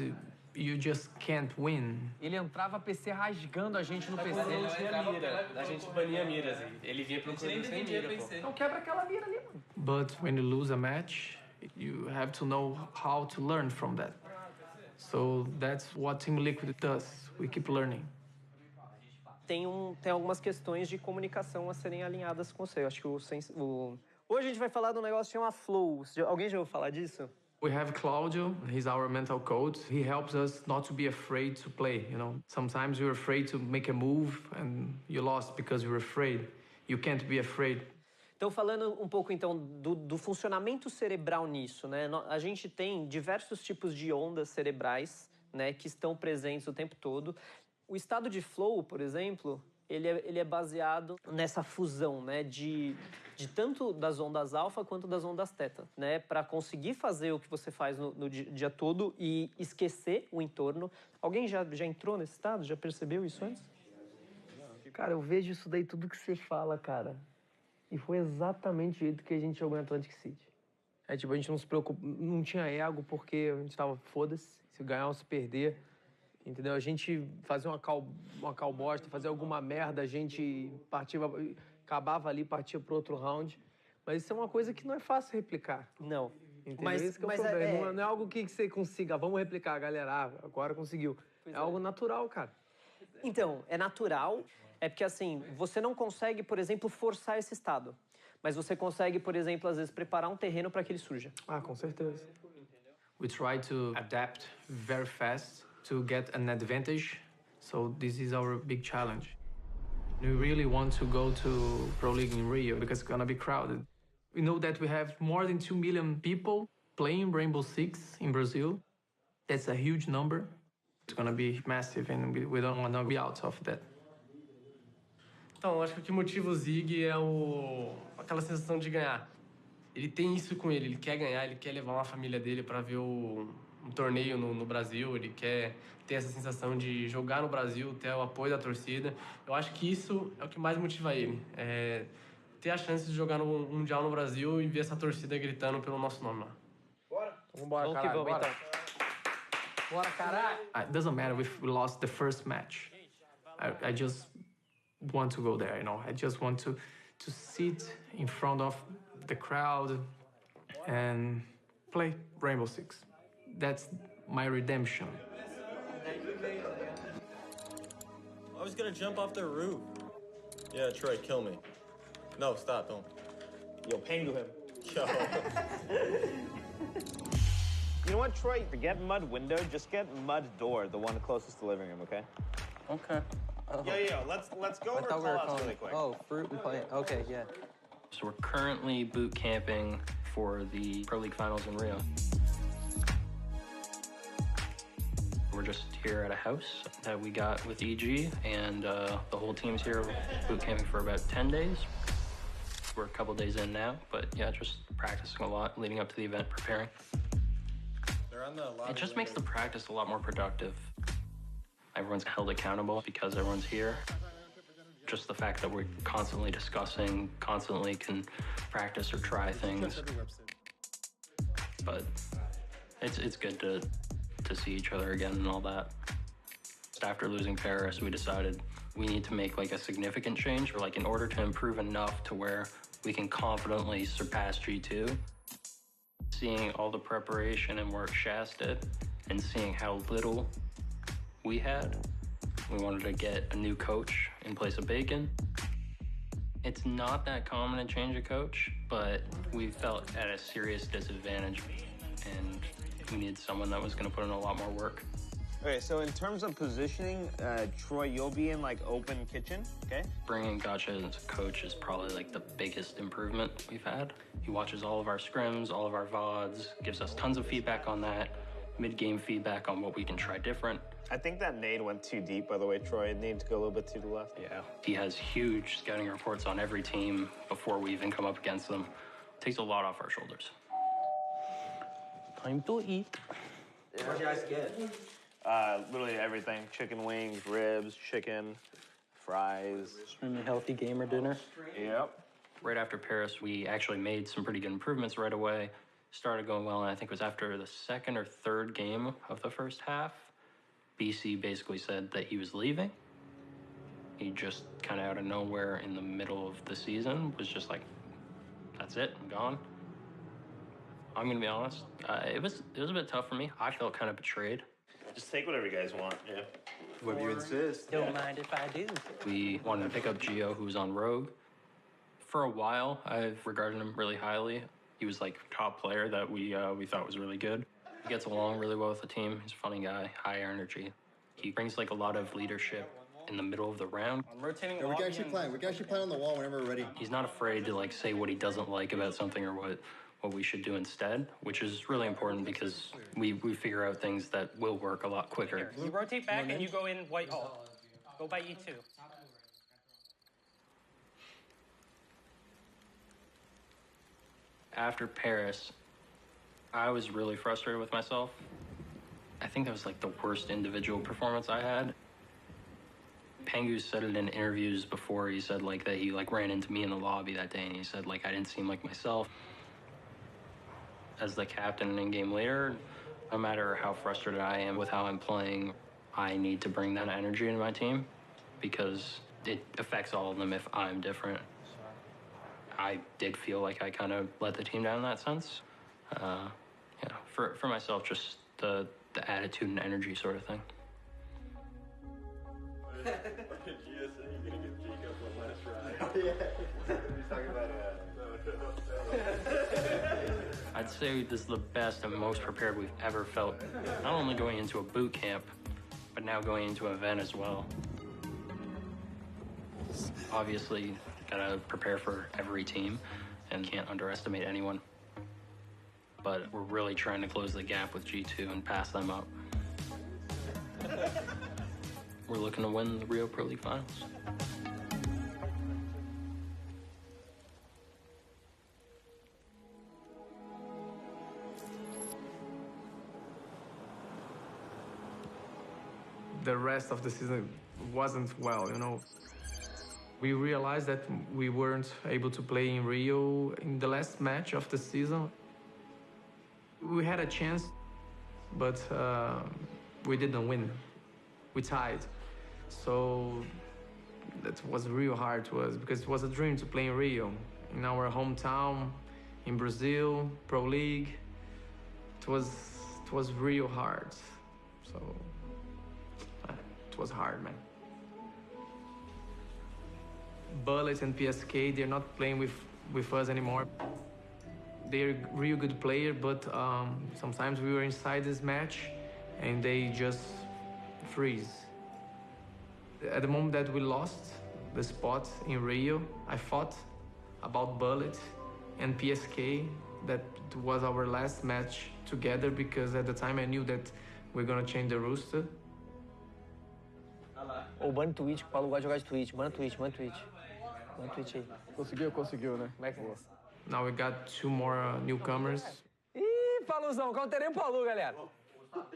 C: you just can't win.
R: Ele entrava PC rasgando a gente no PC.
S: Ele tinha mira. A gente bania miras. Ele vinha procurando sem mira, pô.
R: Então quebra aquela mira ali, mano.
C: But when you lose a match, you have to know how to learn from that. So that's what Team Liquid does. We keep learning.
Q: Tem algumas questões de comunicação a serem alinhadas com você. Eu acho que Hoje a gente vai falar de um negócio que chama Flow. Alguém já ouviu falar disso?
C: We have Claudio, he's our mental coach. He helps us not to be afraid to play, you know. Sometimes you're afraid to make a move and you lost because you're afraid. You can't be afraid.
Q: Então, falando um pouco, então, do funcionamento cerebral nisso, né? A gente tem diversos tipos de ondas cerebrais, né, que estão presentes o tempo todo. O estado de flow, por exemplo, ele é baseado nessa fusão, né, de tanto das ondas alfa quanto das ondas teta, né, para conseguir fazer o que você faz no dia todo e esquecer o entorno. Alguém já entrou nesse estado? Já percebeu isso antes? Cara, eu vejo isso daí, tudo que você fala, cara. E foi exatamente o jeito que a gente jogou em Atlantic City. É tipo, a gente não se preocupa, não tinha ego porque a gente tava, foda-se, se ganhar ou se perder. Entendeu? A gente fazia uma cal bosta, fazia alguma merda, a gente acabava ali, partia pro outro round. Mas isso é uma coisa que não é fácil replicar. Não. Entendeu? Mas, esse que é o problema. Não é algo que você consiga, vamos replicar, galera. Agora conseguiu. É algo natural, cara. Então, é natural. É porque, assim, você não consegue, por exemplo, forçar esse estado. Mas você consegue, por exemplo, às vezes, preparar um terreno para que ele surja. Ah, com certeza. We try to adapt very fast to get an advantage. So this is our big challenge. We really want to go to Pro League in Rio because it's going to be crowded. We know that we have more than 2 million people playing Rainbow Six in Brazil. That's a huge number. It's going to be massive and we don't want to be out of that.
S: Então, acho que o que motiva o Zig é aquela sensação de ganhar. Ele tem isso com ele quer ganhar, ele quer levar uma família dele para ver um torneio no Brasil, ele quer ter essa sensação de jogar no Brasil, ter o apoio da torcida. Eu acho que isso é o que mais motiva ele, é ter a chance de jogar no Mundial no Brasil e ver essa torcida gritando pelo nosso nome lá.
R: Bora! Vambora, caralho, bora. Então. Bora, caralho!
C: It doesn't matter if we lost the first match. I just want to go there, you know. I just want to sit in front of the crowd and play Rainbow Six. That's my redemption.
T: I was gonna jump off the roof. Yeah, Troy, kill me. No, stop, don't. Yo, Pengu him. Yo.
U: You know what, Troy? Forget mud window, just get mud door, the one closest to the living room, okay?
T: Okay. Yeah, let's go over callouts really quick.
Q: Oh, fruit and plant. Okay, yeah.
B: So we're currently boot camping for the Pro League Finals in Rio. We're just here at a house that we got with EG, and the whole team's here boot camping for about 10 days. We're a couple days in now, but yeah, just practicing a lot leading up to the event, preparing. It just makes the practice a lot more productive. Everyone's held accountable because everyone's here. Just the fact that we're constantly discussing, constantly can practice or try things. But it's good to see each other again and all that. Just after losing Paris, we decided we need to make like a significant change, or like in order to improve enough to where we can confidently surpass G2. Seeing all the preparation and work Shaz did, and seeing how little we had, we wanted to get a new coach in place of Bacon. It's not that common to change a coach, but we felt at a serious disadvantage, and we needed someone that was going to put in a lot more work.
U: Okay, so in terms of positioning, Troy, you'll be in like open kitchen, okay?
B: Bringing Gotcha as a coach is probably like the biggest improvement we've had. He watches all of our scrims, all of our VODs, gives us tons of feedback on that, mid-game feedback on what we can try different.
U: I think that nade went too deep, by the way, Troy. It needed to go a little bit to the left.
B: Yeah. He has huge scouting reports on every team before we even come up against them. Takes a lot off our shoulders.
P: Time to eat.
U: What do you guys get? Literally everything. Chicken wings, ribs, chicken, fries.
P: Extremely healthy gamer dinner.
U: Yep.
B: Right after Paris, we actually made some pretty good improvements right away. Started going well, and I think it was after the second or third game of the first half, BC basically said that he was leaving. He just kind of out of nowhere in the middle of the season was just like, that's it, I'm gone. I'm gonna be honest, it was a bit tough for me. I felt kind of betrayed.
U: Just take whatever you guys want, yeah.
L: What you insist.
P: Don't mind if I do.
B: We wanted to pick up Gio, who was on Rogue. For a while, I've regarded him really highly. He was like top player that we thought was really good. He gets along really well with the team. He's a funny guy, high energy. He brings like a lot of leadership in the middle of the round.
P: I'm rotating.
E: Yeah, we can actually plan on the wall whenever we're ready.
B: He's not afraid to like say what he doesn't like about something or what we should do instead, which is really important because we figure out things that will work a lot quicker.
P: You rotate back and you go in white hall. Go by E2.
B: After Paris, I was really frustrated with myself. I think that was like the worst individual performance I had. Pengu said it in interviews before. He said like that he like ran into me in the lobby that day and he said like I didn't seem like myself. As the captain and in-game leader, no matter how frustrated I am with how I'm playing, I need to bring that energy into my team because it affects all of them if I'm different. I did feel like I kind of let the team down in that sense. For myself, just the attitude and energy sort of thing.
L: Gio said you're gonna give Jacob one last ride. He's talking about
B: I'd say this is the best and most prepared we've ever felt. Not only going into a boot camp, but now going into an event as well. Obviously, gotta prepare for every team and can't underestimate anyone. But we're really trying to close the gap with G2 and pass them up. We're looking to win the Rio Pro League Finals.
C: The rest of the season wasn't well, you know. We realized that we weren't able to play in Rio in the last match of the season. We had a chance, but we didn't win. We tied. So that was real hard to us because it was a dream to play in Rio, in our hometown, in Brazil, Pro League. It was real hard. So it was hard, man. Bullet and PSK, they're not playing with us anymore. They're a real good player, but sometimes we were inside this match and they just freeze. At the moment that we lost the spot in Rio, I thought about Bullet and PSK. That was our last match together because at the time I knew that we're gonna change the roster.
R: Ô, ban Twitch, o Paulo gosta de jogar de Twitch. Ban Twitch, ban Twitch. Ban Twitch aí.
C: Conseguiu, né? Como é que foi? Now we got two more newcomers.
R: Ih, Paluzão, cauterei o Palu, galera.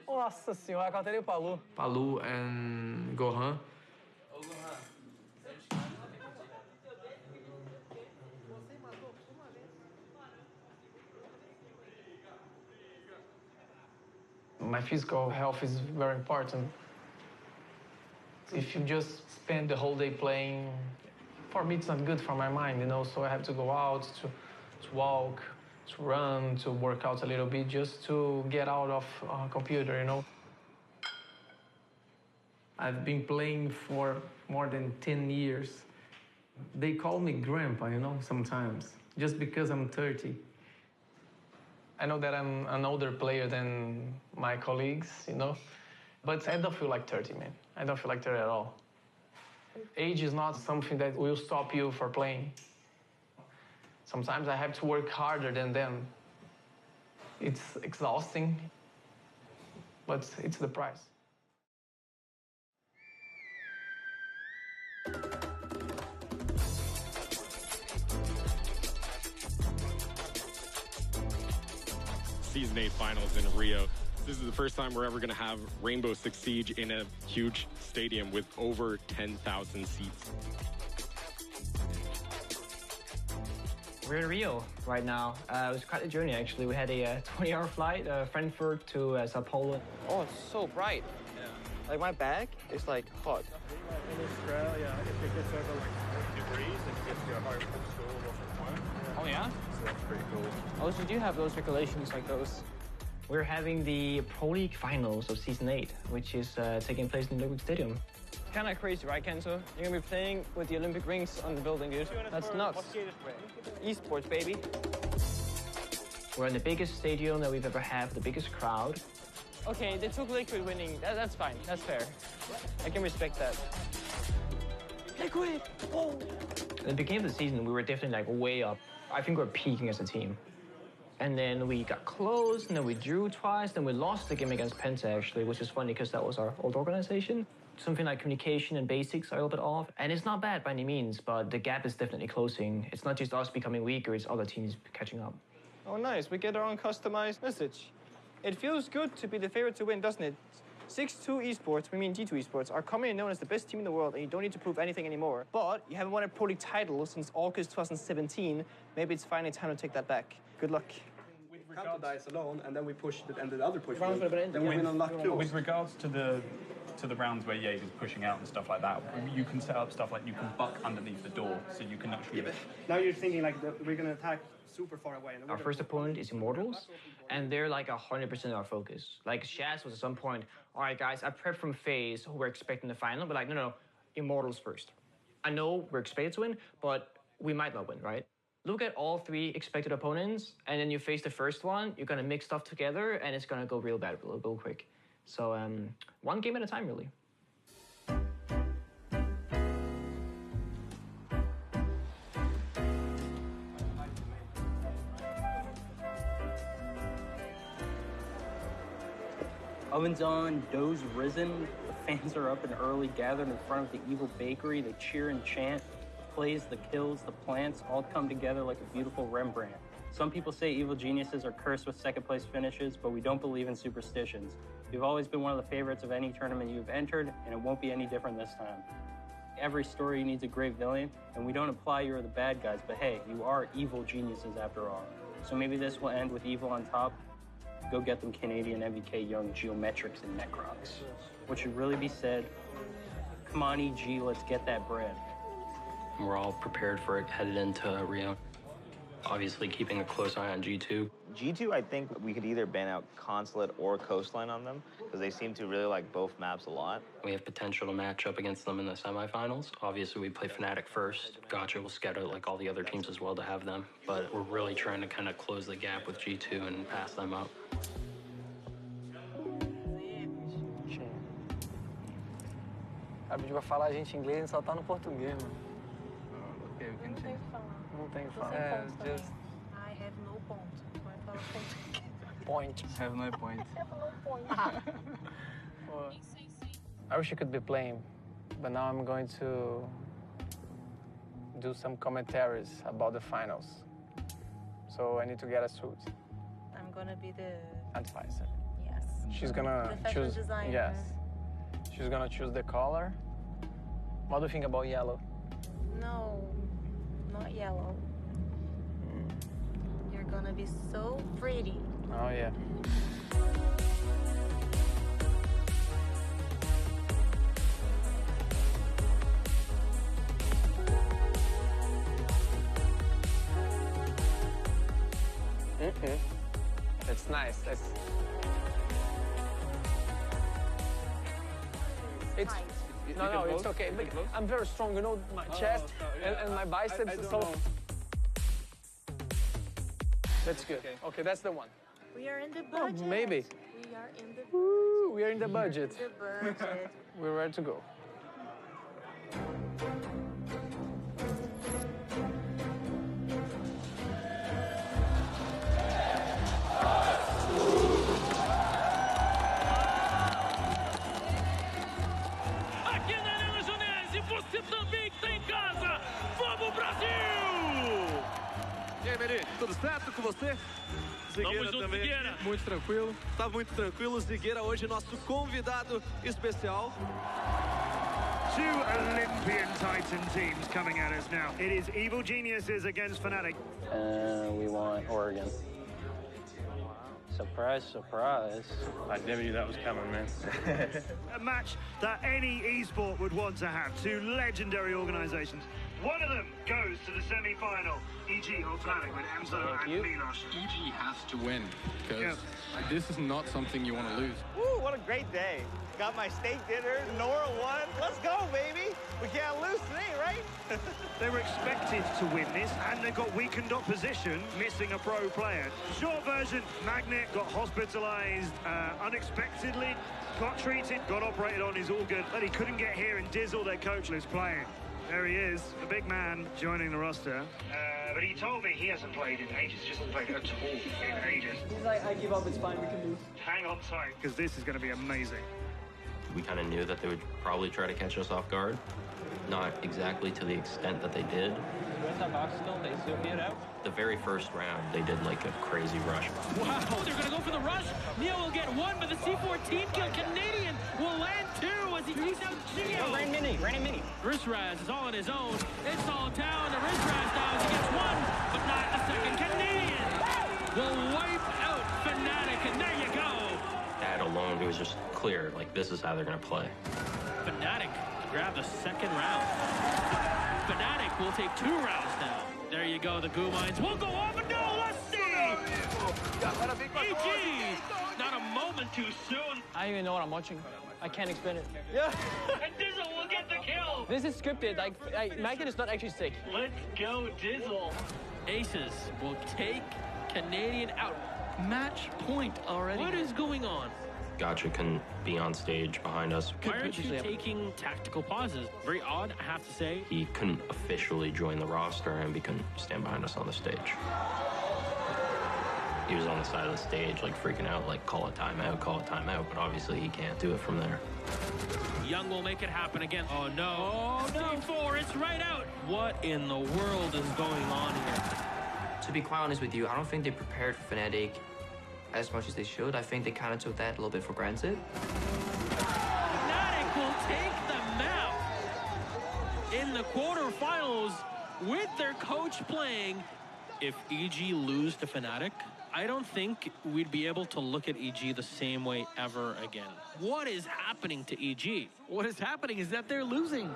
R: Nossa senhora, cauterei o Palu.
C: Palu and Gohan. My physical health is very important. If you just spend the whole day playing, for me it's not good for my mind, you know, so I have to go out to walk, to run, to work out a little bit just to get out of computer, you know. I've been playing for more than 10 years. They call me grandpa, you know, sometimes, just because I'm 30. I know that I'm an older player than my colleagues, you know, But I don't feel like 30, man. I don't feel like 30 at all. Age is not something that will stop you from playing. Sometimes I have to work harder than them. It's exhausting, but it's the price.
F: Season 8 finals in Rio. This is the first time we're ever going to have Rainbow Six Siege in a huge stadium with over 10,000 seats.
G: We're in Rio right now. It was quite a journey, actually. We had a 20-hour flight, Frankfurt to Sao Paulo.
D: Oh, it's so bright. Yeah. Like my back is like hot.
L: In Australia, if it gets over like 40 degrees, it gets you home from school or from work.
D: Oh yeah?
L: So that's pretty cool.
D: Oh, so you do have those regulations like those?
G: We're having the Pro League finals of Season 8, which is taking place in the Olympic Stadium.
D: It's kind of crazy, right, Kenzo? You're gonna be playing with the Olympic rings on the building, dude. That's nuts. Esports, baby.
G: We're in the biggest stadium that we've ever had, the biggest crowd.
D: Okay, they took Liquid winning. That's fine. That's fair. I can respect that. Liquid! Oh!
G: At the beginning of the season, we were definitely like way up. I think we're peaking as a team. And then we got close, and then we drew twice, then we lost the game against Penta, actually, which is funny because that was our old organization. Something like communication and basics are a little bit off. And it's not bad by any means, but the gap is definitely closing. It's not just us becoming weaker, it's other teams catching up.
D: Oh, nice. We get our own customized message. It feels good to be the favorite to win, doesn't it? 6-2 Esports, we mean G2 Esports, are commonly known as the best team in the world, and you don't need to prove anything anymore. But you haven't won a Pro League title since August 2017. Maybe it's finally time to take that back. Good luck.
M: We count the dice alone, and then we push it, and the other push.
O: Then we win on luck too. With regards to the rounds where Jaeger's pushing out and stuff like that, you can set up stuff like you can buck underneath the door, so you can actually.
M: Yeah, now you're thinking like we're gonna attack super far away.
G: Our first opponent is Immortals, and they're like 100% our focus. Like Shaz was at some point, all right guys, I prepped from FaZe who we're expecting the final, but like no, Immortals first. I know we're expected to win, but we might not win, right? Look at all three expected opponents, and then you face the first one, you're gonna mix stuff together, and it's gonna go real bad, real quick. So, one game at a time, really.
H: Oven's on, dough's risen, the fans are up and early, gathered in front of the evil bakery, they cheer and chant. The plays, the kills, the plants all come together like a beautiful Rembrandt. Some people say evil geniuses are cursed with second place finishes, but we don't believe in superstitions. You've always been one of the favorites of any tournament you've entered, and it won't be any different this time. Every story needs a great villain, and we don't imply you're the bad guys, but hey, you are evil geniuses after all. So maybe this will end with evil on top. Go get them Canadian MVK Young Geometrics and Necrocs. What should really be said, come on EG, let's get that bread.
B: We're all prepared for it headed into Rio. Obviously keeping a close eye on G2.
U: G2, I think we could either ban out Consulate or Coastline on them, because they seem to really like both maps a lot.
B: We have potential to match up against them in the semifinals. Obviously, we play Fnatic first. Gotcha will scout out like all the other teams as well to have them, but we're really trying to kind of close the gap with G2 and pass them up.
R: A gente vai falar a gente inglês, a gente só tá no português, mano.
V: Não tem o que falar.
R: Não tem o que falar.
V: É, just... I have no point. Vai falar português.
R: Point.
V: Have no point. Have no point.
C: I wish I could be playing, but now I'm going to do some commentaries about the finals. So I need to get a suit.
V: I'm gonna be the
C: advisor.
V: Yes.
C: She's gonna
V: the fashion
C: choose.
V: designer.
C: Yes. She's gonna choose the color. What do you think about yellow?
V: No, not yellow. You're gonna be so pretty.
C: Oh yeah. That's nice. That's. It's no, it's okay. I'm very strong. You know, my chest and my biceps. So that's good. Okay, that's the one.
V: We are in the budget.
C: Maybe.
V: We are in the budget.
R: We are in the budget.
V: The budget.
R: We're ready to go.
A: Aqui na Arena Junese, você também tem casa. Vamos, Brasil!
I: E aí, Meri, tudo certo com você?
A: Vamos junto,
I: também.
A: Zigueira.
I: Muito tranquilo. Tá muito tranquilo. Zigueira hoje nosso convidado especial.
K: Two Olympian Titan teams coming at us now. It is Evil Geniuses against Fnatic.
P: We want Oregon. Surprise, surprise.
N: I never knew that was coming, man.
K: A match that any esport would want to have. Two legendary organizations. One of them goes to the semi-final. EG or Fnatic with Enzo and Milos.
W: EG has to win, because this is not something you want to lose.
Y: Woo, what a great day. Got my steak dinner, Nora won. Let's go, baby. We can't lose today, right?
K: They were expected to win this, and they've got weakened opposition, missing a pro player. Short version, Magnet got hospitalized unexpectedly, got treated, got operated on, he's all good, but he couldn't get here, and Dizzle, their coach, is playing. There he is, the big man joining the roster. But he told me he hasn't played in ages, just hasn't played at all in ages.
Q: He's like, I give up, it's fine, we can lose.
K: Hang on tight, because this is going to be amazing.
B: We kind of knew that they would probably try to catch us off guard. Not exactly to the extent that they did.
P: Where's our box still? They still get out?
B: The very first round, they did like a crazy rush.
A: Wow, they're going to go for the rush. Neo will get one, but the C14 kill. Canadian will land two as he takes out Geo.
P: Ran mini.
A: Rizraz is all on his own. It's all down to Rizraz now as he gets one, but not a second. Canadian will wipe out Fnatic, and there you go.
B: That alone, it was just clear, like, this is how they're going to play.
A: Fnatic grab the second round. Fnatic will take 2 rounds now. There you go, the goo mines will go off, but no, let's see! EG! Not a moment too soon.
R: I don't even know what I'm watching. I can't explain it.
A: Yeah. And Dizzle will get the kill.
R: This is scripted. Like, Magnet is not actually sick.
A: Let's go, Dizzle. Aces will take Canadian out. Match point already. What is going on?
B: Gotcha couldn't be on stage behind us.
A: Why aren't you taking tactical pauses? Very odd, I have to say.
B: He couldn't officially join the roster, and he couldn't stand behind us on the stage. He was on the side of the stage, like, freaking out, like, call a timeout, but obviously he can't do it from there.
A: Young will make it happen again. Oh, no. Oh, no. C4, it's right out. What in the world is going on here?
D: To be quite honest with you, I don't think they prepared for Fnatic as much as they should. I think they kind of took that a little bit for granted.
A: Fnatic will take the map in the quarterfinals with their coach playing. If EG lose to Fnatic, I don't think we'd be able to look at EG the same way ever again. What is happening to EG? What is happening is that they're losing.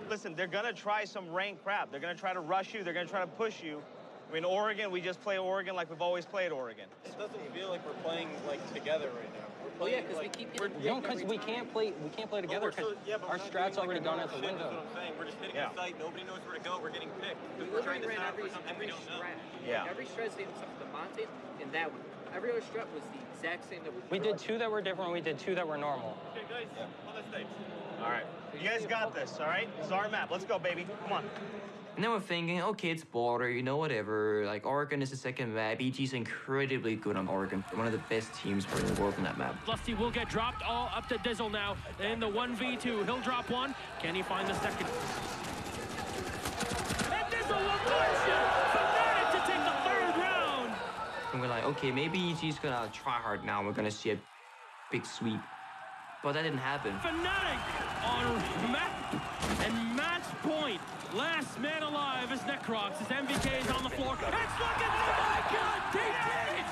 Y: Listen, they're going to try some rank crap. They're going to try to rush you. They're going to try to push you. I mean, Oregon, we just play Oregon like we've always played Oregon.
T: It doesn't feel like we're playing like together right now.
P: Well, yeah, because we keep because we can't play together because our strat's already gone out the window.
T: That's what I'm saying. We're just hitting a site. Nobody knows where to go. We're getting picked because we're trying to stop for something we don't know.
Y: Yeah.
Z: Every strat did something to Monte, and that one. Every other strat was the exact same.
P: We did 2 that were different. We did 2 that were normal.
T: Okay, guys, on the stage.
Y: All right. You guys got this, all right? This is our map. Let's go, baby. Come on.
D: And then we're thinking, okay, it's border, you know, whatever. Like, Oregon is the second map. EG's incredibly good on Oregon. One of the best teams in the world on that map.
A: Lusty will get dropped all up to Dizzle now. In the 1v2, he'll drop one. Can he find the second? And Dizzle will clinch it! Fnatic to take the 3rd round!
D: And we're like, okay, maybe EG's gonna try hard now. We're gonna see a big sweep. But that didn't happen.
A: Fnatic on map and match point. Last man alive is Necrox. His MVK is on the floor. It's looking, oh my God, they did it!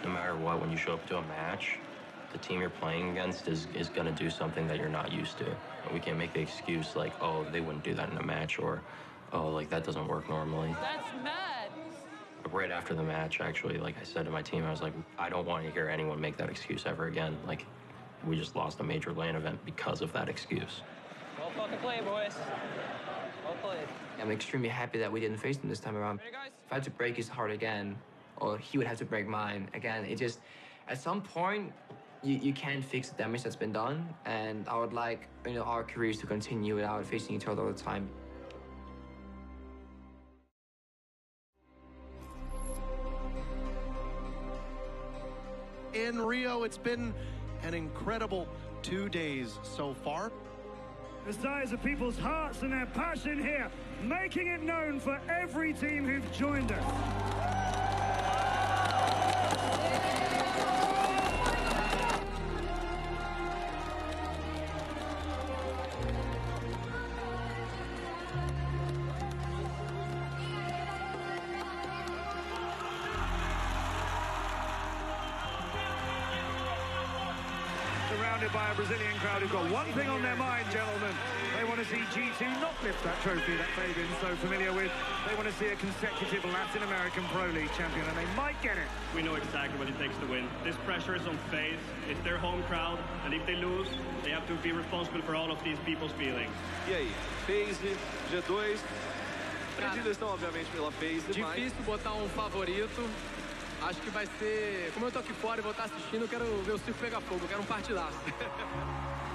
B: No matter what, when you show up to a match, the team you're playing against is going to do something that you're not used to. We can't make the excuse like, oh, they wouldn't do that in a match, or, oh, like, that doesn't work normally.
Z: That's mad.
B: Right after the match, actually, like I said to my team, I was like, I don't want to hear anyone make that excuse ever again. Like, we just lost a major LAN event because of that excuse.
P: Well fucking played, boys. Well played.
D: I'm extremely happy that we didn't face him this time around. If I had to break his heart again, or he would have to break mine again, it just, at some point, you can't fix the damage that's been done, and I would like, our careers to continue without facing each other all the time.
E: In Rio, it's been an incredible 2 days so far.
K: The size of people's hearts and their passion here, making it known for every team who've joined us. Surrounded by a Brazilian crowd who've got one thing on their mind, gentlemen. They want to see G2 not lift that trophy that they've been so familiar with. They want to see a consecutive Latin American Pro League champion, and they might get it.
N: We know exactly what it takes to win. This pressure is on FaZe. It's their home crowd, and if they lose, they have to be responsible for all of these people's feelings.
I: E aí, FaZe, G2, predileção obviamente pela FaZe,
R: Difícil botar um favorito. Acho que vai ser... Como eu tô aqui fora e vou estar assistindo, eu quero ver o circo pegar fogo, eu quero partidaço.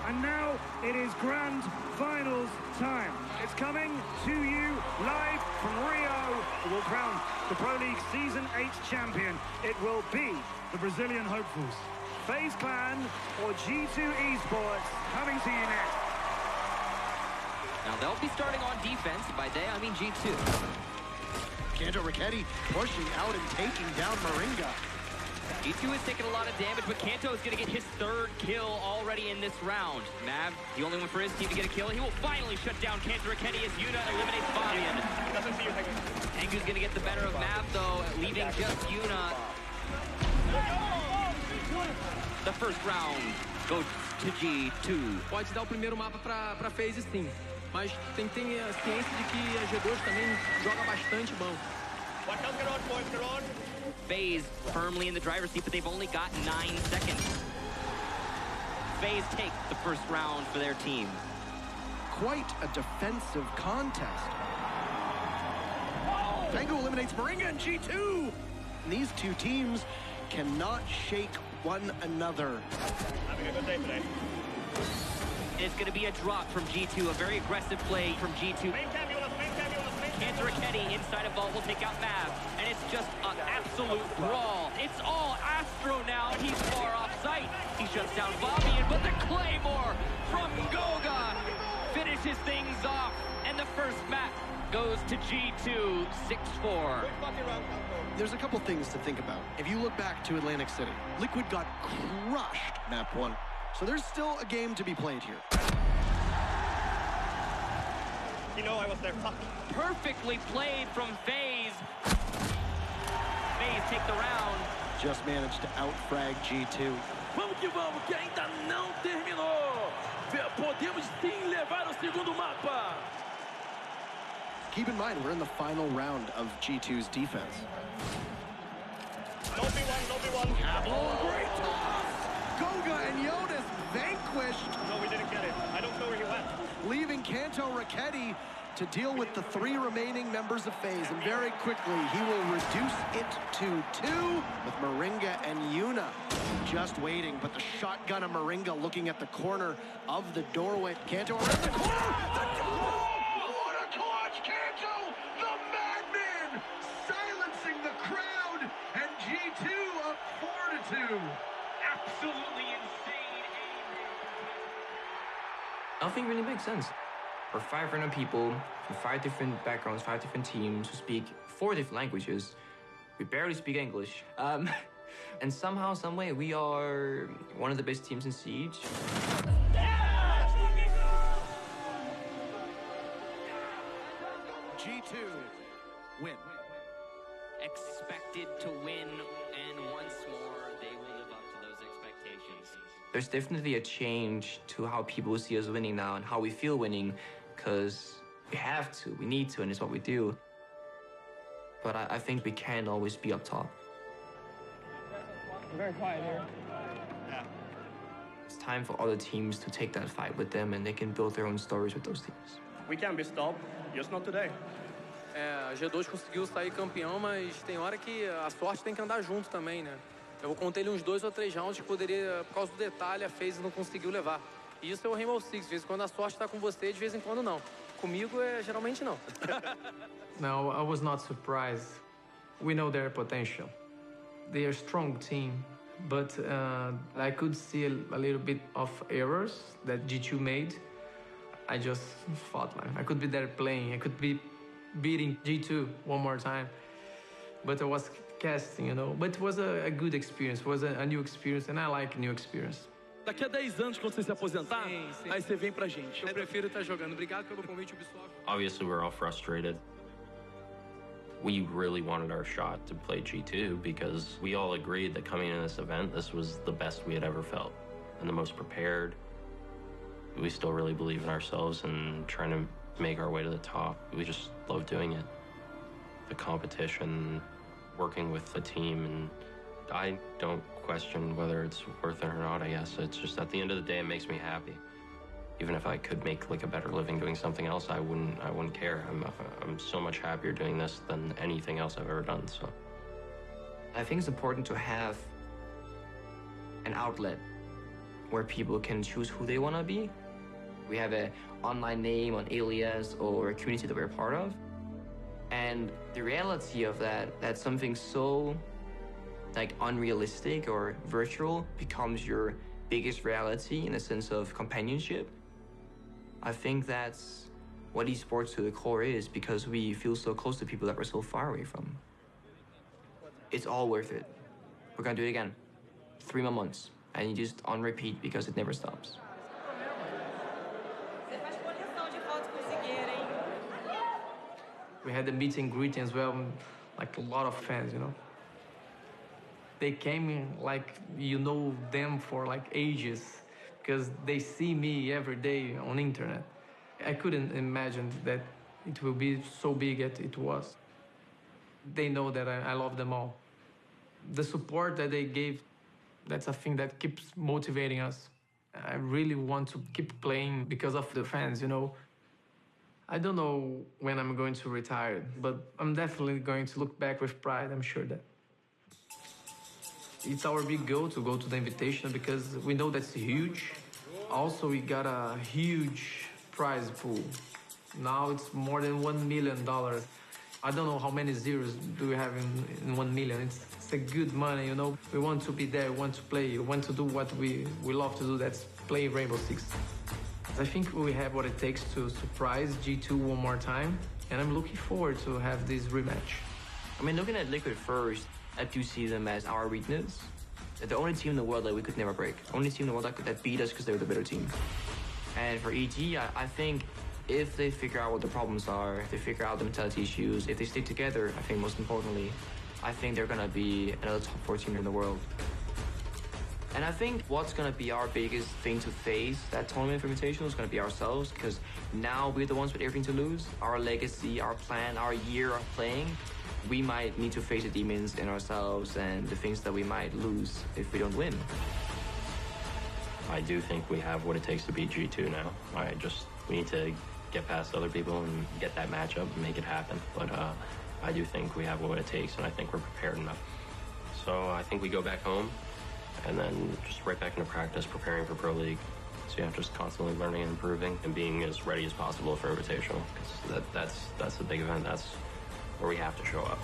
K: And now it is grand finals time. It's coming to you live from Rio. It will crown the Pro League Season 8 champion. It will be the Brazilian hopefuls. FaZe Clan or G2 Esports coming to you next.
F: Now they'll be starting on defense. By they, I mean G2.
E: Kanto Raketti pushing out and taking down Moringa.
F: G2 is taking a lot of damage, but Kanto is going to get his third kill already in this round. Mav, the only one for his team to get a kill. He will finally shut down Kanto Raketti as Yuna eliminates Fabian. Pengu's going to get the better of Mav, though, leaving just Yuna. The first round goes to G2.
R: Pode dar o primeiro mapa pra FaZe, sim. Mas tem a ciência de que a G2 também joga bastante bom.
F: FaZe firmly in the driver's seat, but they've only got 9 seconds. FaZe take the first round for their team.
E: Quite a defensive contest. Pengu eliminates Moringa and G2. And these two teams cannot shake one another.
N: Having a good day today.
F: It's going to be a drop from G2, a very aggressive play from G2. Kanto Raketti inside of Vault will take out Mav, and it's just an absolute brawl. It's all Astro now, and he's far off sight. He shuts down Fabian, but the Claymore from Goga finishes things off, and the first map goes to G2, 6-4.
E: There's a couple things to think about. If you look back to Atlantic City, Liquid got crushed map 1. So there's still a game to be played here.
N: You know I was there.
F: Perfectly played from FaZe. FaZe take the round.
E: Just managed to outfrag G2.
J: Vamos que vamos, que ainda não terminou. Podemos sim levar o segundo mapa.
E: Keep in mind, we're in the final round of G2's defense.
N: Don't be one.
E: Oh, great toss! Goga and Jonas vanquished.
N: No, we didn't get it. I don't know where he went.
E: Leaving Kanto Raketti to deal with the 3 remaining members of FaZe, and very quickly he will reduce it to 2 with Moringa and Yuna just waiting, but the shotgun of Moringa looking at the corner of the doorway. Kanto around the corner! What a clutch, Kanto! The madman! Silencing the crowd, and G2 up 4-2. Absolutely insane aim.
D: Nothing really makes sense. We're 5 random people from 5 different backgrounds, 5 different teams who speak 4 different languages. We barely speak English. And somehow, some way, we are one of the best teams in Siege.
E: G2 win.
F: Expected to win, and once more, they will live up to those expectations.
D: There's definitely a change to how people see us winning now and how we feel winning, because we have to, we need to, and it's what we do. but I think we can always be up top.
Z: Very quiet here.
Y: Yeah.
D: It's time for other teams to take that fight with them, and they can build their own stories with those teams.
N: We can be stopped, just not today.
R: A G2 conseguiu sair campeão, mas tem hora que a sorte tem que andar junto também, né? Eu contei ele uns 2 ou 3 rounds que poderia, por causa do detalhe, a FaZe não conseguiu levar. E isso é o Rainbow Six, de vez em quando a sorte está com você, de vez em quando não. Comigo, geralmente não.
C: No, I was not surprised. We know their potential. They are a strong team, but I could see a little bit of errors that G2 made. I just thought, like, I could be there playing. I could be beating G2 one more time. But I was casting, you know. But it was a good experience. It was a new experience, and I like new experience.
J: Daqui a 10 anos, quando você se aposentar, aí você vem pra gente.
R: Eu prefiro estar jogando. Obrigado pelo convite, Ubisoft.
B: Obviously, we're all frustrated. We really wanted our shot to play G2 because we all agreed that coming in this event, this was the best we had ever felt and the most prepared. We still really believe in ourselves and trying to make our way to the top. We just love doing it. The competition, working with the team, and I don't question whether it's worth it or not, I guess. It's just at the end of the day, it makes me happy. Even if I could make like a better living doing something else, I wouldn't care. I'm so much happier doing this than anything else I've ever done, so.
D: I think it's important to have an outlet where people can choose who they want to be. We have an online name, an alias, or a community that we're part of. And the reality of that something so like unrealistic or virtual becomes your biggest reality in a sense of companionship. I think that's what esports to the core is, because we feel so close to people that we're so far away from. It's all worth it. We're gonna do it again. 3 more months. And you just on repeat because it never stops.
C: We had the meet and greet as well, like a lot of fans, you know. They came in like you know them for like ages because they see me every day on internet. I couldn't imagine that it will be so big as it was. They know that I love them all. The support that they gave, that's a thing that keeps motivating us. I really want to keep playing because of the fans, you know. I don't know when I'm going to retire, but I'm definitely going to look back with pride, I'm sure that. It's our big goal to go to the Invitational because we know that's huge. Also, we got a huge prize pool. Now it's more than $1 million. I don't know how many zeros do we have in 1 million. It's a good money, you know. We want to be there, we want to play, we want to do what we love to do, that's play Rainbow Six. I think we have what it takes to surprise G2 one more time, and I'm looking forward to have this rematch.
D: I mean, looking at Liquid first, I do see them as our weakness. They're the only team in the world that we could never break. Only team in the world that beat us because they were the better team. And for EG, I think if they figure out what the problems are, if they figure out the mentality issues, if they stick together, I think most importantly, I think they're going to be another top 4 team in the world. And I think what's going to be our biggest thing to face that tournament for Invitational is going to be ourselves, because now we're the ones with everything to lose. Our legacy, our plan, our year of playing, we might need to face the demons in ourselves and the things that we might lose if we don't win.
B: I do think we have what it takes to beat G2 now. We need to get past other people and get that matchup and make it happen. But I do think we have what it takes, and I think we're prepared enough. So I think we go back home and then just right back into practice, preparing for Pro League. So yeah, just constantly learning and improving and being as ready as possible for Invitational, because that's the big event. That's where we have to show up.